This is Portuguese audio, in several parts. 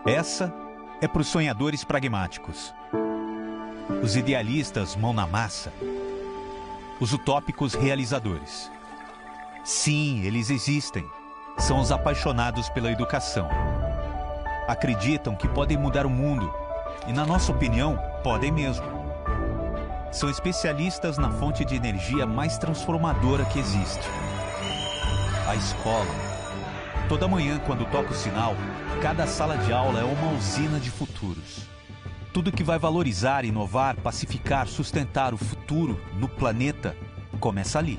Essa é para os sonhadores pragmáticos, os idealistas mão na massa, os utópicos realizadores. Sim, eles existem. São os apaixonados pela educação. Acreditam que podem mudar o mundo e, na nossa opinião, podem mesmo. São especialistas na fonte de energia mais transformadora que existe: a escola. Toda manhã, quando toca o sinal, cada sala de aula é uma usina de futuros. Tudo que vai valorizar, inovar, pacificar, sustentar o futuro no planeta começa ali.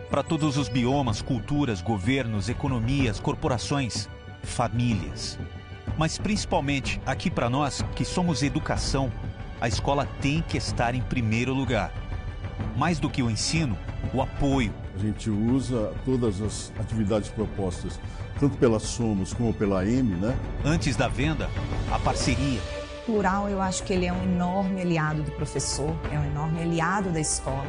Para todos os biomas, culturas, governos, economias, corporações, famílias. Mas principalmente aqui para nós, que somos educação, a escola tem que estar em primeiro lugar. Mais do que o ensino, o apoio. A gente usa todas as atividades propostas, tanto pela Somos como pela M, né? Antes da venda, a parceria. Plural, eu acho que ele é um enorme aliado do professor, é um enorme aliado da escola.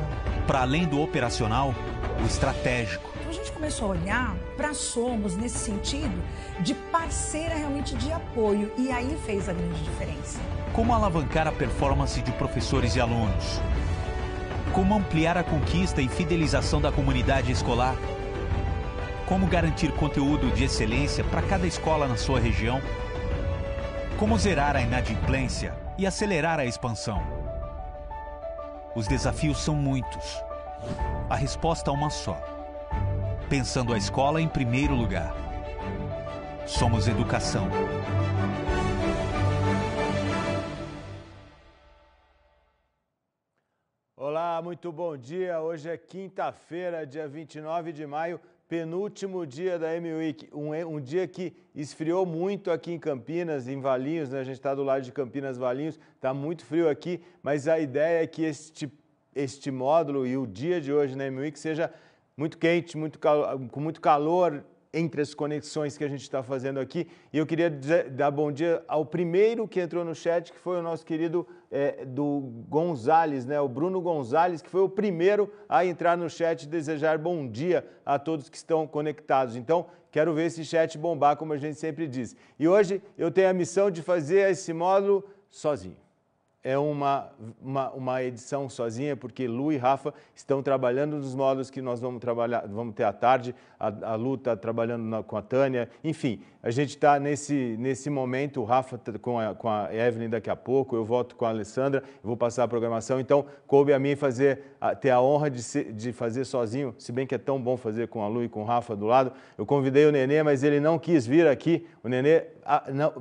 Para além do operacional, o estratégico. Então a gente começou a olhar para Somos nesse sentido de parceira realmente de apoio, e aí fez a grande diferença. Como alavancar a performance de professores e alunos? Como ampliar a conquista e fidelização da comunidade escolar? Como garantir conteúdo de excelência para cada escola na sua região? Como zerar a inadimplência e acelerar a expansão? Os desafios são muitos. A resposta é uma só: pensando a escola em primeiro lugar. Somos educação. Olá, muito bom dia. Hoje é quinta-feira, dia 29 de maio, penúltimo dia da M-Week. Um dia que esfriou muito aqui em Campinas, em Valinhos, né? A gente está do lado de Campinas, Valinhos, está muito frio aqui, mas a ideia é que este módulo e o dia de hoje na M-Week seja muito quente, com muito calor entre as conexões que a gente está fazendo aqui. E eu queria dar bom dia ao primeiro que entrou no chat, que foi o nosso querido do Gonzales, né? O Bruno Gonzales, que foi o primeiro a entrar no chat e desejar bom dia a todos que estão conectados. Então, quero ver esse chat bombar, como a gente sempre diz. E hoje eu tenho a missão de fazer esse módulo sozinho. É uma edição sozinha, porque Lu e Rafa estão trabalhando nos módulos que nós vamos ter à tarde. A Lu está trabalhando com a Tânia. Enfim, a gente está nesse momento. O Rafa tá com a Evelyn daqui a pouco. Eu volto com a Alessandra. Eu vou passar a programação. Então, coube a mim ter a honra de fazer sozinho, se bem que é tão bom fazer com a Lu e com o Rafa do lado. Eu convidei o Nenê, mas ele não quis vir aqui. O Nenê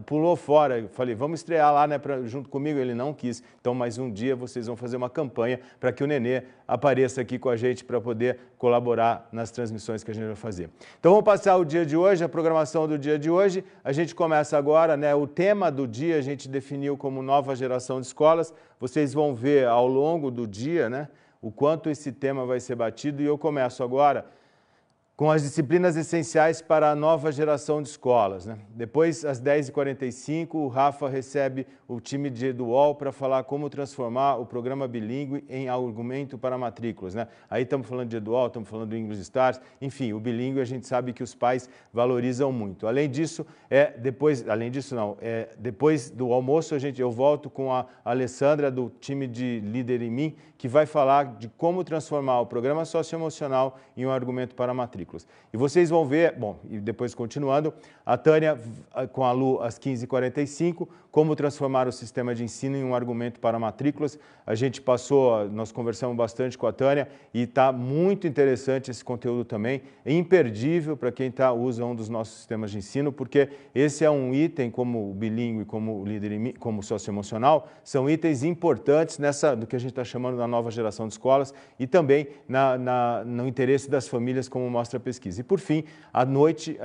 pulou fora. Eu falei, vamos estrear lá, né, junto comigo. Ele não quis. Então, mais um dia, vocês vão fazer uma campanha para que o Nenê apareça aqui com a gente para poder colaborar nas transmissões que a gente vai fazer. Então, vamos passar o dia de hoje, a programação do dia de hoje. A gente começa agora, né? O tema do dia a gente definiu como nova geração de escolas. Vocês vão ver ao longo do dia, né, o quanto esse tema vai ser batido. E eu começo agora com as disciplinas essenciais para a nova geração de escolas, né? Depois, às 10h45, o Rafa recebe o time de EduUol para falar como transformar o programa bilíngue em argumento para matrículas, né? Aí estamos falando de EduUol, estamos falando do English Stars, enfim, o bilíngue a gente sabe que os pais valorizam muito. Além disso, depois do almoço eu volto com a Alessandra do time de Líder em Mim, que vai falar de como transformar o programa socioemocional em um argumento para matrículas. E vocês vão ver, bom, e depois continuando, a Tânia com a Lu às 15h45, como transformar o sistema de ensino em um argumento para matrículas. Nós conversamos bastante com a Tânia e está muito interessante esse conteúdo também. É imperdível para quem usa um dos nossos sistemas de ensino, porque esse é um item, como o bilíngue, como o líder em mim, como o socioemocional, são itens importantes do que a gente está chamando da nova geração de escolas e também no interesse das famílias, como mostra a pesquisa. E por fim, à noite,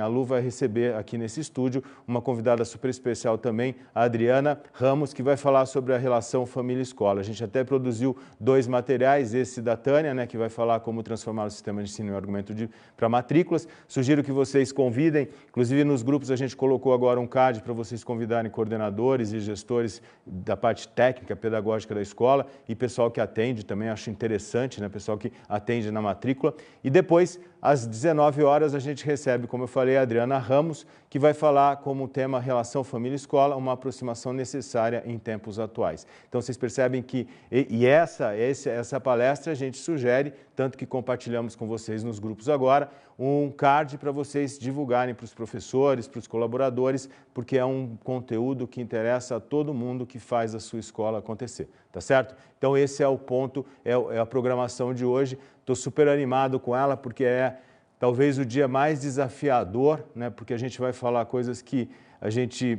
a Lu vai receber aqui nesse estúdio uma convidada super especial também, a Adriana Ramos, que vai falar sobre a relação família-escola. A gente até produziu 2 materiais, esse da Tânia, né, que vai falar como transformar o sistema de ensino em um argumento para matrículas. Sugiro que vocês convidem, inclusive nos grupos a gente colocou agora um card para vocês convidarem coordenadores e gestores da parte técnica, pedagógica da escola e pessoal que atende também, acho interessante, né, pessoal que atende na matrícula. E depois depois, às 19 horas, a gente recebe, como eu falei, a Adriana Ramos, que vai falar como tema relação família-escola, uma aproximação necessária em tempos atuais. Então, vocês percebem que essa palestra a gente sugere, tanto que compartilhamos com vocês nos grupos agora, um card para vocês divulgarem para os professores, para os colaboradores, porque é um conteúdo que interessa a todo mundo que faz a sua escola acontecer, tá certo? Então, esse é o ponto, é a programação de hoje. Estou super animado com ela, porque é talvez o dia mais desafiador, né? Porque a gente vai falar coisas que a gente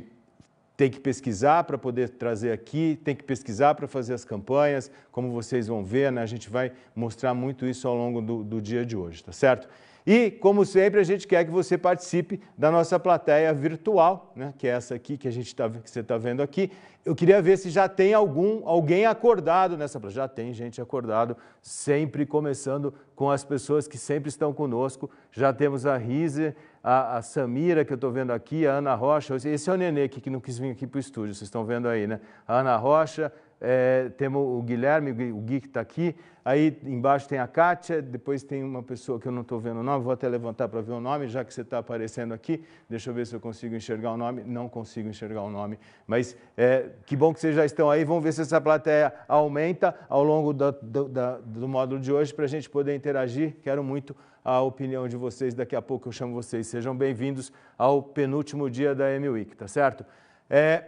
tem que pesquisar para poder trazer aqui, tem que pesquisar para fazer as campanhas, como vocês vão ver, né? A gente vai mostrar muito isso ao longo do dia de hoje, tá certo? E, como sempre, a gente quer que você participe da nossa plateia virtual, né? Que é essa aqui que você está vendo aqui. Eu queria ver se já tem alguém acordado nessa plateia. Já tem gente acordado, sempre começando com as pessoas que sempre estão conosco. Já temos a Rise, a Samira, que eu estou vendo aqui, a Ana Rocha. Esse é o Nenê aqui, que não quis vir aqui para o estúdio, vocês estão vendo aí, né? A Ana Rocha, temos o Guilherme, o Gui que está aqui. Aí embaixo tem a Kátia, depois tem uma pessoa que eu não estou vendo o nome, vou até levantar para ver o nome, já que você está aparecendo aqui. Deixa eu ver se eu consigo enxergar o nome. Não consigo enxergar o nome, mas que bom que vocês já estão aí. Vamos ver se essa plateia aumenta ao longo do módulo de hoje para a gente poder interagir. Quero muito a opinião de vocês, daqui a pouco eu chamo vocês. Sejam bem-vindos ao penúltimo dia da M-Week, tá certo?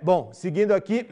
Bom, seguindo aqui,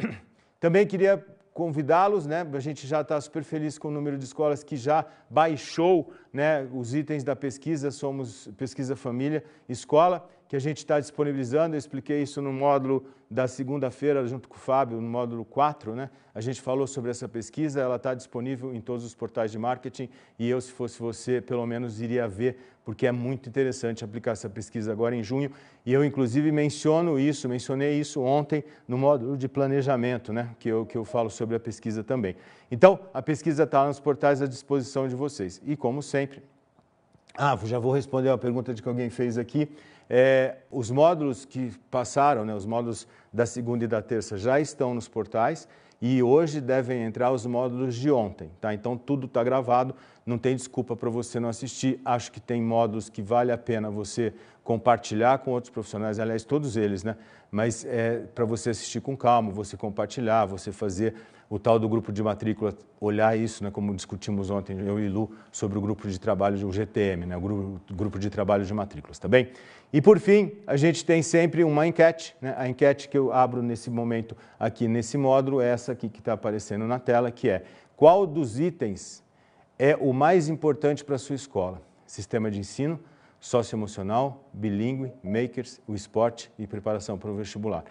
também queria convidá-los, né? A gente já está super feliz com o número de escolas que já baixou, né, os itens da pesquisa, somos Pesquisa Família Escola, que a gente está disponibilizando. Eu expliquei isso no módulo da segunda-feira, junto com o Fábio, no módulo 4, né? A gente falou sobre essa pesquisa, ela está disponível em todos os portais de marketing e eu, se fosse você, pelo menos iria ver, porque é muito interessante aplicar essa pesquisa agora em junho. E eu, inclusive, mencionei isso ontem no módulo de planejamento, né? Que eu falo sobre a pesquisa também. Então, a pesquisa está nos portais à disposição de vocês. E, como sempre, já vou responder a pergunta de que alguém fez aqui. Os módulos que passaram, né, os módulos da segunda e da terça já estão nos portais e hoje devem entrar os módulos de ontem, tá? Então tudo está gravado, não tem desculpa para você não assistir. Acho que tem módulos que vale a pena você compartilhar com outros profissionais, aliás, todos eles, né? Mas para você assistir com calma, você compartilhar, você fazer o tal do grupo de matrícula, olhar isso, né, como discutimos ontem, eu e Lu, sobre o grupo de trabalho, o GTM, né, o grupo de trabalho de matrículas, tá bem? E, por fim, a gente tem sempre uma enquete, né? A enquete que eu abro nesse momento aqui nesse módulo é essa aqui que está aparecendo na tela, que é: qual dos itens é o mais importante para a sua escola? Sistema de ensino, socioemocional, bilíngue, makers, o esporte e preparação para o vestibular.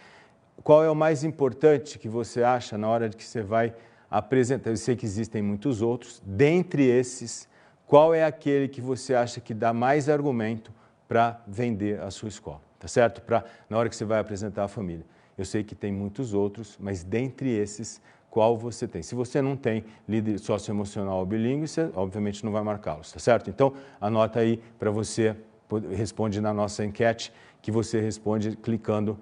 Qual é o mais importante que você acha na hora de que você vai apresentar? Eu sei que existem muitos outros. Dentre esses, qual é aquele que você acha que dá mais argumento para vender a sua escola? Tá certo? Na hora que você vai apresentar a família. Eu sei que tem muitos outros, mas dentre esses, qual você tem? Se você não tem líder socioemocional ou bilíngue, você obviamente não vai marcá-los, tá certo? Então, anota aí para você, responde na nossa enquete, que você responde clicando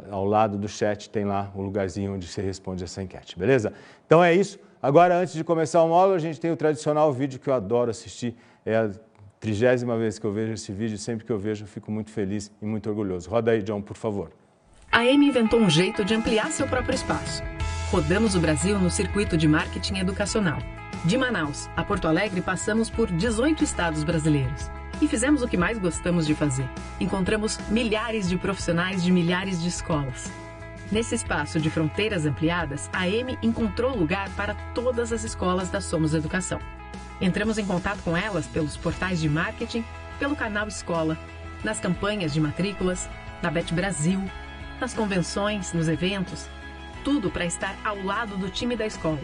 ao lado do chat, tem lá o lugarzinho onde você responde essa enquete, beleza? Então é isso. Agora, antes de começar o módulo, a gente tem o tradicional vídeo que eu adoro assistir. É a 30ª vez que eu vejo esse vídeo, sempre que eu vejo eu fico muito feliz e muito orgulhoso. Roda aí, John, por favor. A Amy inventou um jeito de ampliar seu próprio espaço. Rodamos o Brasil no circuito de marketing educacional. De Manaus a Porto Alegre, passamos por 18 estados brasileiros. E fizemos o que mais gostamos de fazer. Encontramos milhares de profissionais de milhares de escolas. Nesse espaço de fronteiras ampliadas, a Amy encontrou lugar para todas as escolas da Somos Educação. Entramos em contato com elas pelos portais de marketing, pelo canal Escola, nas campanhas de matrículas, na Bet Brasil, nas convenções, nos eventos. Tudo para estar ao lado do time da escola,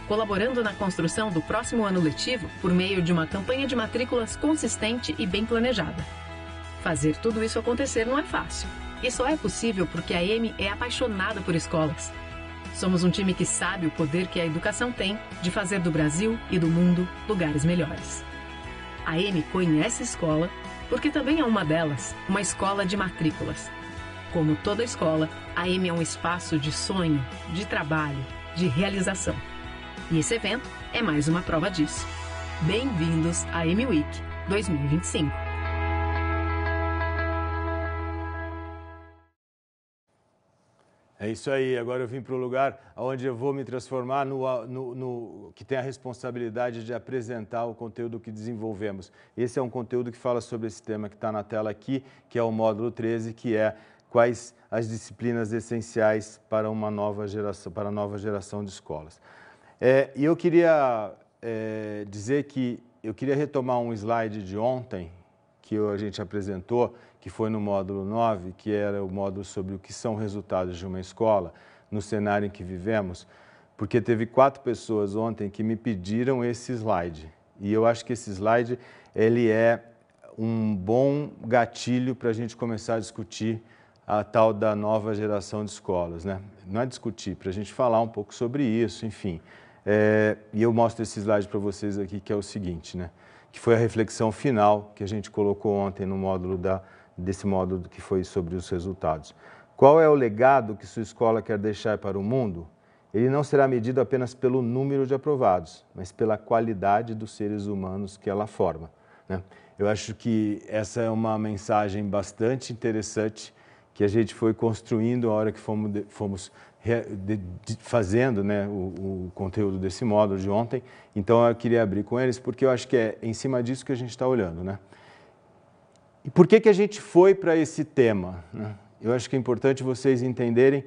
colaborando na construção do próximo ano letivo por meio de uma campanha de matrículas consistente e bem planejada. Fazer tudo isso acontecer não é fácil, e só é possível porque a Amy é apaixonada por escolas. Somos um time que sabe o poder que a educação tem de fazer do Brasil e do mundo lugares melhores. A Amy conhece a escola porque também é uma delas, uma escola de matrículas. Como toda escola, a Amy é um espaço de sonho, de trabalho, de realização. E esse evento é mais uma prova disso. Bem-vindos à M-Week, 2025. É isso aí, agora eu vim para o lugar onde eu vou me transformar no que tem a responsabilidade de apresentar o conteúdo que desenvolvemos. Esse é um conteúdo que fala sobre esse tema que está na tela aqui, que é o módulo 13, que é quais as disciplinas essenciais para uma nova geração, para a nova geração de escolas. E eu queria dizer que eu queria retomar um slide de ontem, que a gente apresentou, que foi no módulo 9, que era o módulo sobre o que são resultados de uma escola, no cenário em que vivemos, porque teve 4 pessoas ontem que me pediram esse slide. E eu acho que esse slide ele é um bom gatilho para a gente começar a discutir a tal da nova geração de escolas, né? Não é discutir, para a gente falar um pouco sobre isso, enfim. E eu mostro esse slide para vocês aqui, que é o seguinte, né? Que foi a reflexão final que a gente colocou ontem no módulo desse módulo que foi sobre os resultados. Qual é o legado que sua escola quer deixar para o mundo? Ele não será medido apenas pelo número de aprovados, mas pela qualidade dos seres humanos que ela forma, né? Eu acho que essa é uma mensagem bastante interessante que a gente foi construindo a hora que fomos fazendo, né, o conteúdo desse módulo de ontem. Então eu queria abrir com eles porque eu acho que é em cima disso que a gente está olhando, né? E por que a gente foi para esse tema, né? Eu acho que é importante vocês entenderem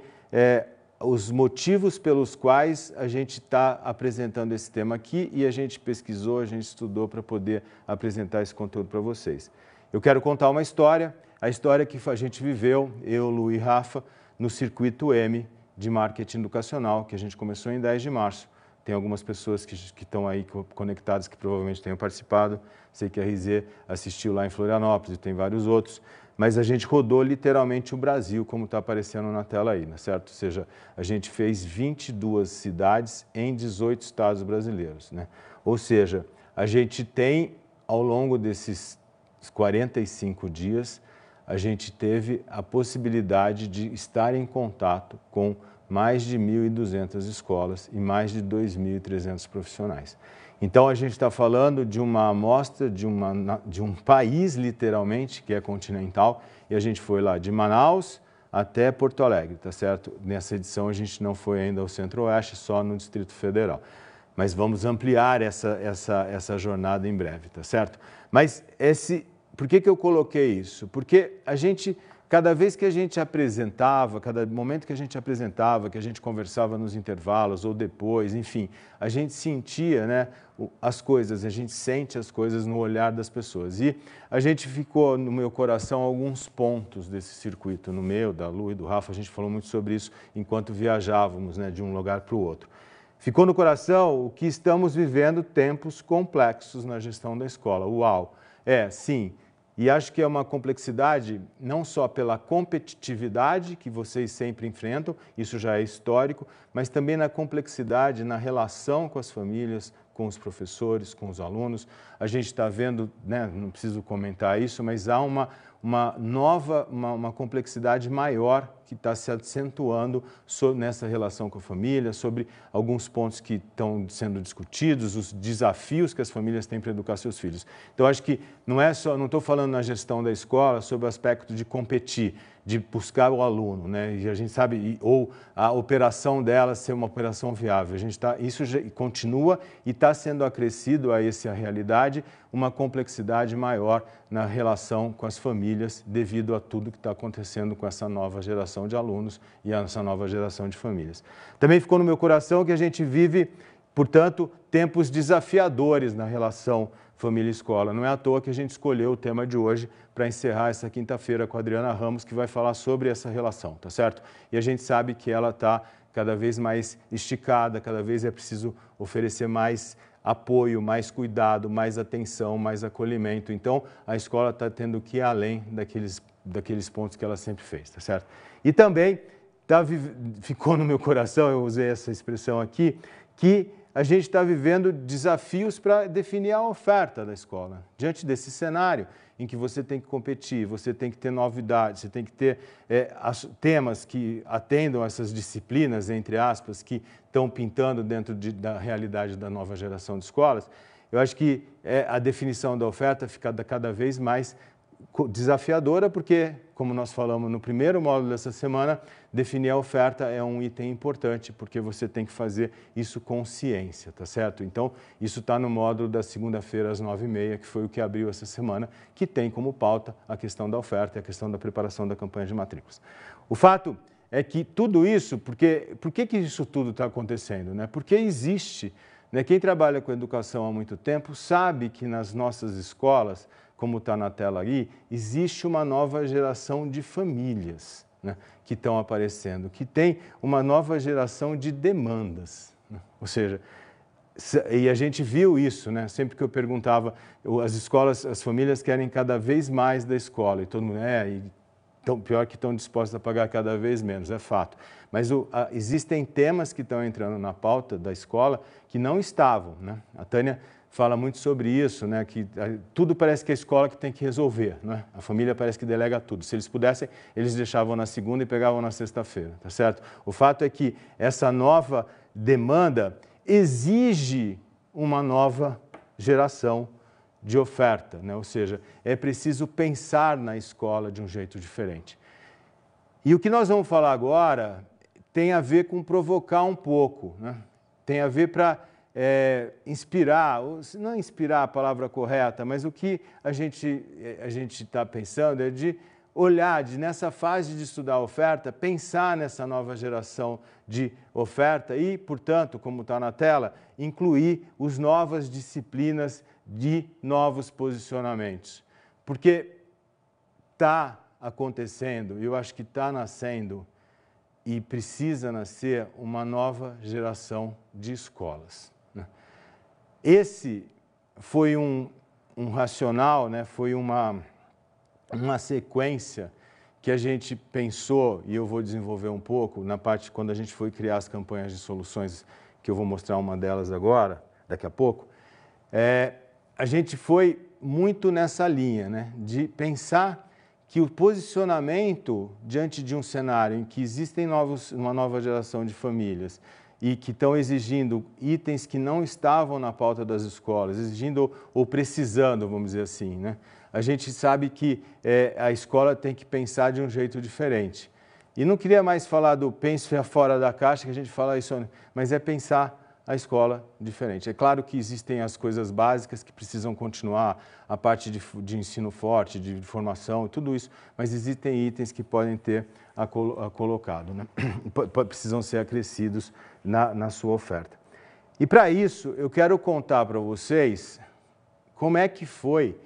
os motivos pelos quais a gente está apresentando esse tema aqui e a gente pesquisou, a gente estudou para poder apresentar esse conteúdo para vocês. Eu quero contar uma história, a história que a gente viveu, eu, Lu e Rafa, no Circuito M de Marketing Educacional, que a gente começou em 10 de março. Tem algumas pessoas que estão aí conectadas que provavelmente tenham participado. Sei que a RZ assistiu lá em Florianópolis e tem vários outros. Mas a gente rodou literalmente o Brasil, como está aparecendo na tela aí, né, certo? Ou seja, a gente fez 22 cidades em 18 estados brasileiros, né? Ou seja, a gente tem, ao longo desses 45 dias, a gente teve a possibilidade de estar em contato com mais de 1.200 escolas e mais de 2.300 profissionais. Então, a gente está falando de uma amostra de um país, literalmente, que é continental, e a gente foi lá de Manaus até Porto Alegre, tá certo? Nessa edição, a gente não foi ainda ao Centro-Oeste, só no Distrito Federal. Mas vamos ampliar essa jornada em breve, tá certo? Mas por que eu coloquei isso? Porque a gente, cada vez que a gente apresentava, cada momento que a gente apresentava, que a gente conversava nos intervalos ou depois, enfim, a gente sentia, né, as coisas, a gente sente as coisas no olhar das pessoas. E a gente ficou no meu coração alguns pontos desse circuito, no meu, da Lu e do Rafa, a gente falou muito sobre isso enquanto viajávamos, né, de um lugar para o outro. Ficou no coração o que estamos vivendo tempos complexos na gestão da escola. Uau! Sim. E acho que é uma complexidade não só pela competitividade que vocês sempre enfrentam, isso já é histórico, mas também na complexidade na relação com as famílias, com os professores, com os alunos. A gente está vendo, né, não preciso comentar isso, mas há uma complexidade maior que está se acentuando nessa relação com a família, sobre alguns pontos que estão sendo discutidos, os desafios que as famílias têm para educar seus filhos. Então, acho que não estou falando na gestão da escola sobre o aspecto de competir, de buscar o aluno, né? E a gente sabe, ou a operação dela ser uma operação viável. Isso já continua e está sendo acrescido a essa realidade uma complexidade maior na relação com as famílias devido a tudo que está acontecendo com essa nova geração de alunos e essa nova geração de famílias. Também ficou no meu coração que a gente vive, portanto, tempos desafiadores na relação família-escola. Não é à toa que a gente escolheu o tema de hoje para encerrar essa quinta-feira com a Adriana Ramos, que vai falar sobre essa relação, tá certo? E a gente sabe que ela está cada vez mais esticada, cada vez é preciso oferecer mais apoio, mais cuidado, mais atenção, mais acolhimento. Então, a escola está tendo que ir além daqueles pontos que ela sempre fez, tá certo? E também ficou no meu coração, eu usei essa expressão aqui, que a gente está vivendo desafios para definir a oferta da escola. Diante desse cenário em que você tem que competir, você tem que ter novidades, você tem que ter temas que atendam essas disciplinas, entre aspas, que estão pintando dentro da realidade da nova geração de escolas, eu acho que a definição da oferta fica cada vez mais desafiadora, porque, como nós falamos no primeiro módulo dessa semana, definir a oferta é um item importante, porque você tem que fazer isso com ciência, tá certo? Então, isso está no módulo da segunda-feira às 9h30, que foi o que abriu essa semana, que tem como pauta a questão da oferta e a questão da preparação da campanha de matrículas. O fato é que tudo isso, por que isso tudo está acontecendo, né? Porque existe, né? Quem trabalha com educação há muito tempo sabe que nas nossas escolas, como está na tela aí, existe uma nova geração de famílias, né, que estão aparecendo, que tem uma nova geração de demandas, né? Ou seja, e a gente viu isso, né? Sempre que eu perguntava, as escolas, as famílias querem cada vez mais da escola, e todo mundo, pior que estão dispostos a pagar cada vez menos, é fato. Mas existem temas que estão entrando na pauta da escola que não estavam, né? A Tânia fala muito sobre isso, né? Que tudo parece que é a escola que tem que resolver, né? A família parece que delega tudo. Se eles pudessem, eles deixavam na segunda e pegavam na sexta-feira, tá certo? O fato é que essa nova demanda exige uma nova geração de oferta, né? Ou seja, é preciso pensar na escola de um jeito diferente. E o que nós vamos falar agora tem a ver com provocar um pouco, né? Tem a ver para inspirar, não inspirar a palavra correta, mas o que a gente está pensando é de olhar, nessa fase de estudar a oferta, pensar nessa nova geração de oferta e, portanto, como está na tela, incluir as novas disciplinas de novos posicionamentos. Porque está acontecendo, eu acho que está nascendo e precisa nascer uma nova geração de escolas. Esse foi um racional, né? Foi uma sequência que a gente pensou, e eu vou desenvolver um pouco, na parte quando a gente foi criar as campanhas de soluções, que eu vou mostrar uma delas agora, daqui a pouco, a gente foi muito nessa linha, né? De pensar que o posicionamento diante de um cenário em que existem uma nova geração de famílias e que estão exigindo itens que não estavam na pauta das escolas, exigindo ou precisando, vamos dizer assim, né? A gente sabe que a escola tem que pensar de um jeito diferente. E não queria mais falar do pense fora da caixa, que a gente fala isso, mas é pensar a escola diferente. É claro que existem as coisas básicas que precisam continuar, a parte de ensino forte, de formação, tudo isso, mas existem itens que podem ter colocado, né? Precisam ser acrescidos na sua oferta. E para isso, eu quero contar para vocês como é que foi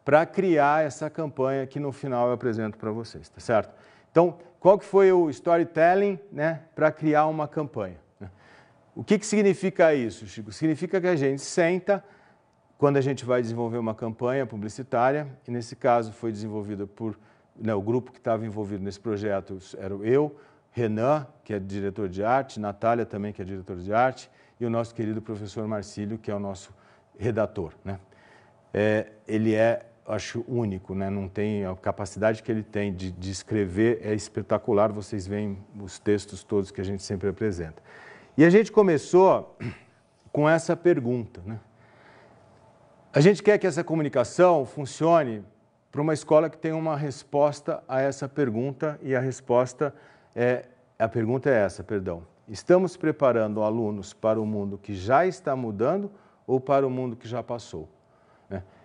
para criar essa campanha que no final eu apresento para vocês, tá certo? Então, qual que foi o storytelling, né, para criar uma campanha? O que significa isso, Chico? Significa que a gente senta, quando a gente vai desenvolver uma campanha publicitária, e nesse caso foi desenvolvida por, né, o grupo que estava envolvido nesse projeto era eu, Renan, que é diretor de arte, Natália também, que é diretor de arte, e o nosso querido professor Marcílio, que é o nosso redator, né? Ele acho único, né? Não tem a capacidade que ele tem de escrever, é espetacular, vocês veem os textos todos que a gente sempre apresenta. E a gente começou com essa pergunta, né? A gente quer que essa comunicação funcione para uma escola que tenha uma resposta a essa pergunta, e a pergunta é essa, perdão. Estamos preparando alunos para o mundo que já está mudando ou para o mundo que já passou?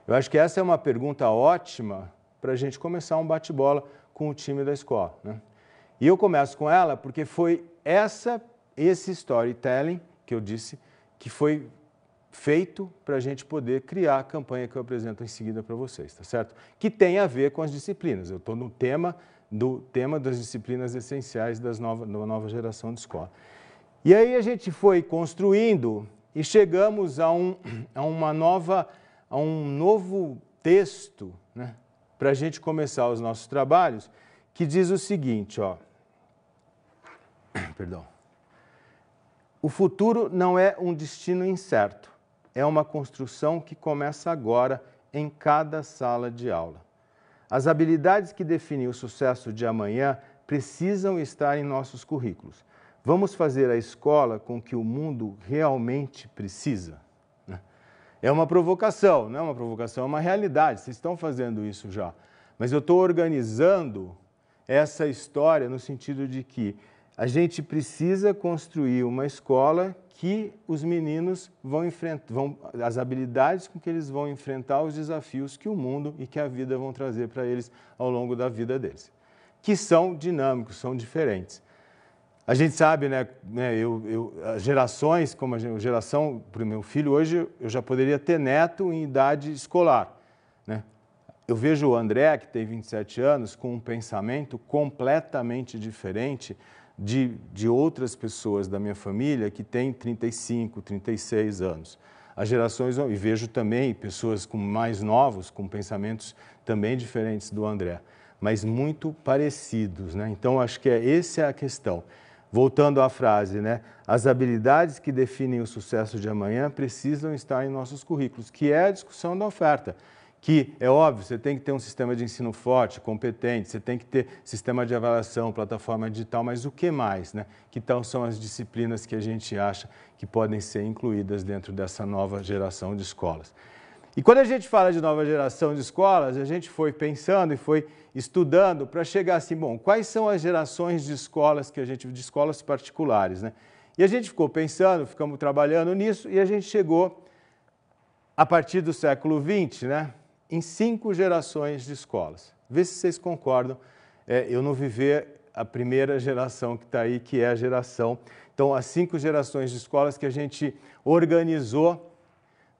Eu acho que essa é uma pergunta ótima para a gente começar um bate-bola com o time da escola, né? E eu começo com ela porque foi esse storytelling que eu disse que foi feito para a gente poder criar a campanha que eu apresento em seguida para vocês, tá certo? Que tem a ver com as disciplinas. Eu estou no tema das disciplinas essenciais da nova geração de escola. E aí a gente foi construindo e chegamos a um novo texto, né, para a gente começar os nossos trabalhos, que diz o seguinte, ó. Perdão. O futuro não é um destino incerto, é uma construção que começa agora em cada sala de aula. As habilidades que definem o sucesso de amanhã precisam estar em nossos currículos. Vamos fazer a escola com que o mundo realmente precisa? É uma provocação, não é uma provocação, é uma realidade, vocês estão fazendo isso já. Mas eu estou organizando essa história no sentido de que a gente precisa construir uma escola que os meninos vão enfrentar, as habilidades com que eles vão enfrentar os desafios que o mundo e que a vida vão trazer para eles ao longo da vida deles, que são dinâmicos, são diferentes. A gente sabe, né, as gerações, como a geração para o meu filho, hoje eu já poderia ter neto em idade escolar, né? Eu vejo o André, que tem 27 anos, com um pensamento completamente diferente de outras pessoas da minha família que têm 35, 36 anos. As gerações, e vejo também pessoas mais novos, com pensamentos também diferentes do André, mas muito parecidos, né? Então, acho que essa é a questão. Voltando à frase, né? As habilidades que definem o sucesso de amanhã precisam estar em nossos currículos, que é a discussão da oferta. Que, é óbvio, você tem que ter um sistema de ensino forte, competente, você tem que ter sistema de avaliação, plataforma digital, mas o que mais, né? Que tal são as disciplinas que a gente acha que podem ser incluídas dentro dessa nova geração de escolas? E quando a gente fala de nova geração de escolas, a gente foi pensando e foi estudando para chegar assim, bom, quais são as gerações de escolas de escolas particulares, né? E a gente ficou pensando, ficamos trabalhando nisso e a gente chegou, a partir do século XX, né, em 5 gerações de escolas. Vê se vocês concordam, eu não vivi a primeira geração que está aí, que é a geração. Então, as 5 gerações de escolas que a gente organizou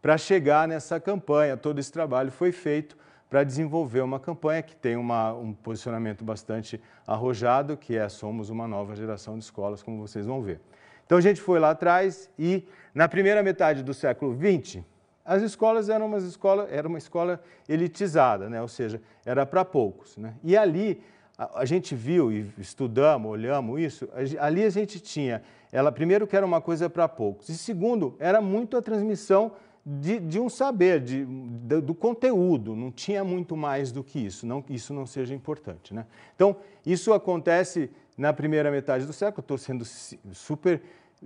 para chegar nessa campanha. Todo esse trabalho foi feito para desenvolver uma campanha que tem um posicionamento bastante arrojado, que é Somos uma Nova Geração de Escolas, como vocês vão ver. Então, a gente foi lá atrás e, na primeira metade do século XX, as escolas era uma escola elitizada, né? Ou seja, era para poucos, né? E ali a gente viu e estudamos, olhamos isso, ali a gente tinha, primeiro que era uma coisa para poucos, e segundo, era muito a transmissão de um saber, do conteúdo, não tinha muito mais do que isso, não que isso não seja importante, né? Então, isso acontece na primeira metade do século, estou sendo super...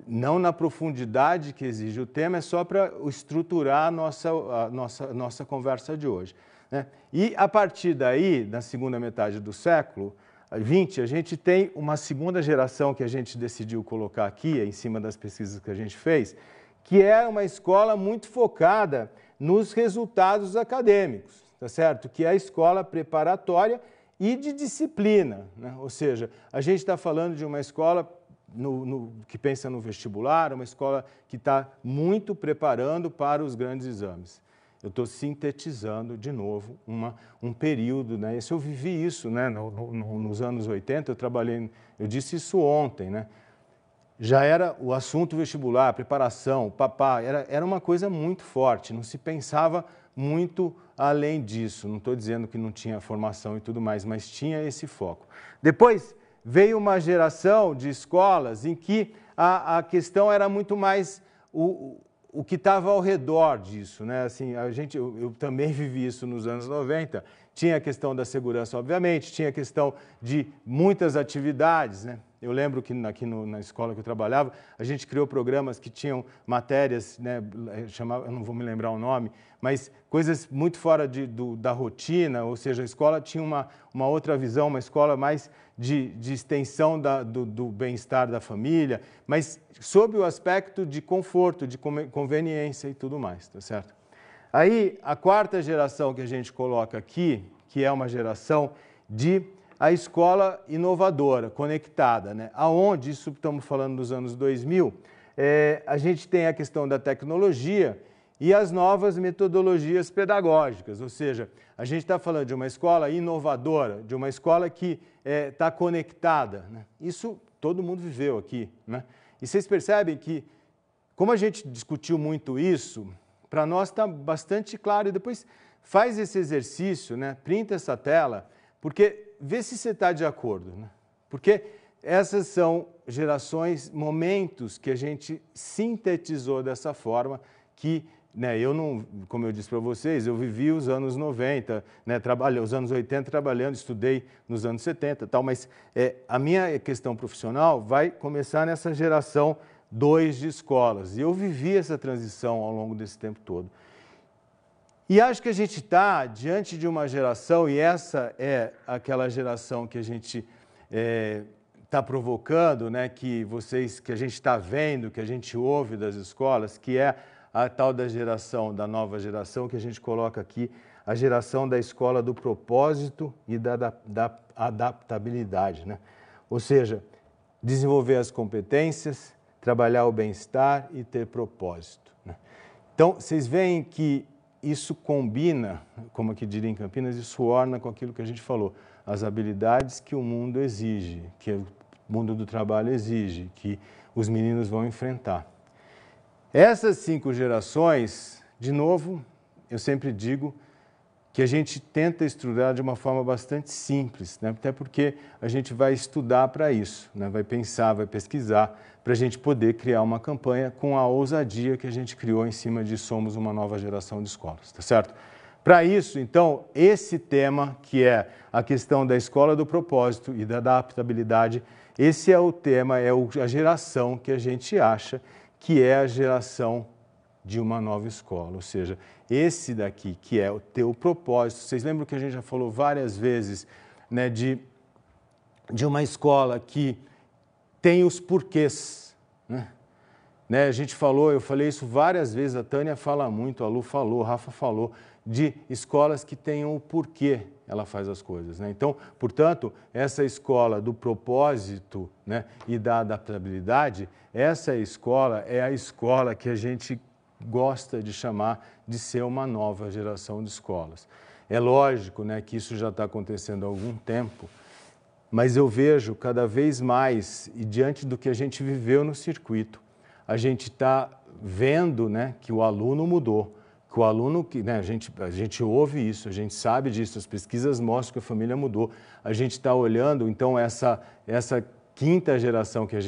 Não na profundidade que exige o tema, é só para estruturar a nossa conversa de hoje, né? E a partir daí, na segunda metade do século XX, a gente tem uma segunda geração que a gente decidiu colocar aqui, em cima das pesquisas que a gente fez, que é uma escola muito focada nos resultados acadêmicos, tá certo? Que é a escola preparatória e de disciplina, né? Ou seja, a gente está falando de uma escola que pensa no vestibular, uma escola que está muito preparando para os grandes exames. Eu estou sintetizando, de novo, um período, né? Eu vivi isso, né? Nos anos 80, eu disse isso ontem, né? Já era o assunto vestibular, preparação, era uma coisa muito forte, não se pensava muito além disso. Não estou dizendo que não tinha formação e tudo mais, mas tinha esse foco. Depois veio uma geração de escolas em que a questão era muito mais o que estava ao redor disso, né? Assim, eu também vivi isso nos anos 90, tinha a questão da segurança, obviamente, tinha a questão de muitas atividades, né? Eu lembro que aqui na escola que eu trabalhava, a gente criou programas que tinham matérias, né, eu não vou me lembrar o nome, mas coisas muito fora da rotina, ou seja, a escola tinha uma outra visão, uma escola mais de extensão do bem-estar da família, mas sob o aspecto de conforto, de conveniência e tudo mais, tá certo? Aí, a quarta geração que a gente coloca aqui, que é uma geração a escola inovadora, conectada, né? Aonde, isso estamos falando dos anos 2000, a gente tem a questão da tecnologia e as novas metodologias pedagógicas, ou seja, a gente está falando de uma escola inovadora, de uma escola que está conectada, né? Isso todo mundo viveu aqui, né? E vocês percebem que, como a gente discutiu muito isso, para nós está bastante claro, e depois faz esse exercício, né? Printa essa tela, porque vê se você está de acordo, né? Porque essas são gerações, momentos que a gente sintetizou dessa forma que, né, eu não, como eu disse para vocês, eu vivi os anos 90, né, os anos 80 trabalhando, estudei nos anos 70 e tal, mas a minha questão profissional vai começar nessa geração 2 de escolas. E eu vivi essa transição ao longo desse tempo todo. E acho que a gente está diante de uma geração, e essa é aquela geração que a gente está provocando, né, que a gente está vendo, que a gente ouve das escolas, que é a tal da nova geração, que a gente coloca aqui, a geração da escola do propósito e da adaptabilidade, né? Ou seja, desenvolver as competências, trabalhar o bem-estar e ter propósito, né? Então, vocês veem que isso combina, como aqui diria em Campinas, isso orna com aquilo que a gente falou, as habilidades que o mundo exige, que o mundo do trabalho exige, que os meninos vão enfrentar. Essas 5 gerações, de novo, eu sempre digo que a gente tenta estruturar de uma forma bastante simples, né? Até porque a gente vai estudar para isso, né? Vai pensar, vai pesquisar, para a gente poder criar uma campanha com a ousadia que a gente criou em cima de Somos uma Nova Geração de Escolas, tá certo? Para isso, então, esse tema, que é a questão da escola do propósito e da adaptabilidade, esse é o tema, é a geração que a gente acha que é a geração de uma nova escola, ou seja, esse daqui que é o teu propósito. Vocês lembram que a gente já falou várias vezes, né, de uma escola que tem os porquês, né? A gente falou, eu falei isso várias vezes, a Tânia fala muito, a Lu falou, o Rafa falou, de escolas que tenham o porquê ela faz as coisas, né? Então, portanto, essa escola do propósito, né, e da adaptabilidade, essa escola é a escola que a gente gosta de chamar de ser uma nova geração de escolas. É lógico, né, que isso já está acontecendo há algum tempo, mas eu vejo cada vez mais, e diante do que a gente viveu no circuito, a gente está vendo, né, que o aluno mudou, que o aluno, né, a gente ouve isso, a gente sabe disso, as pesquisas mostram que a família mudou, a gente está olhando, então, essa quinta geração que a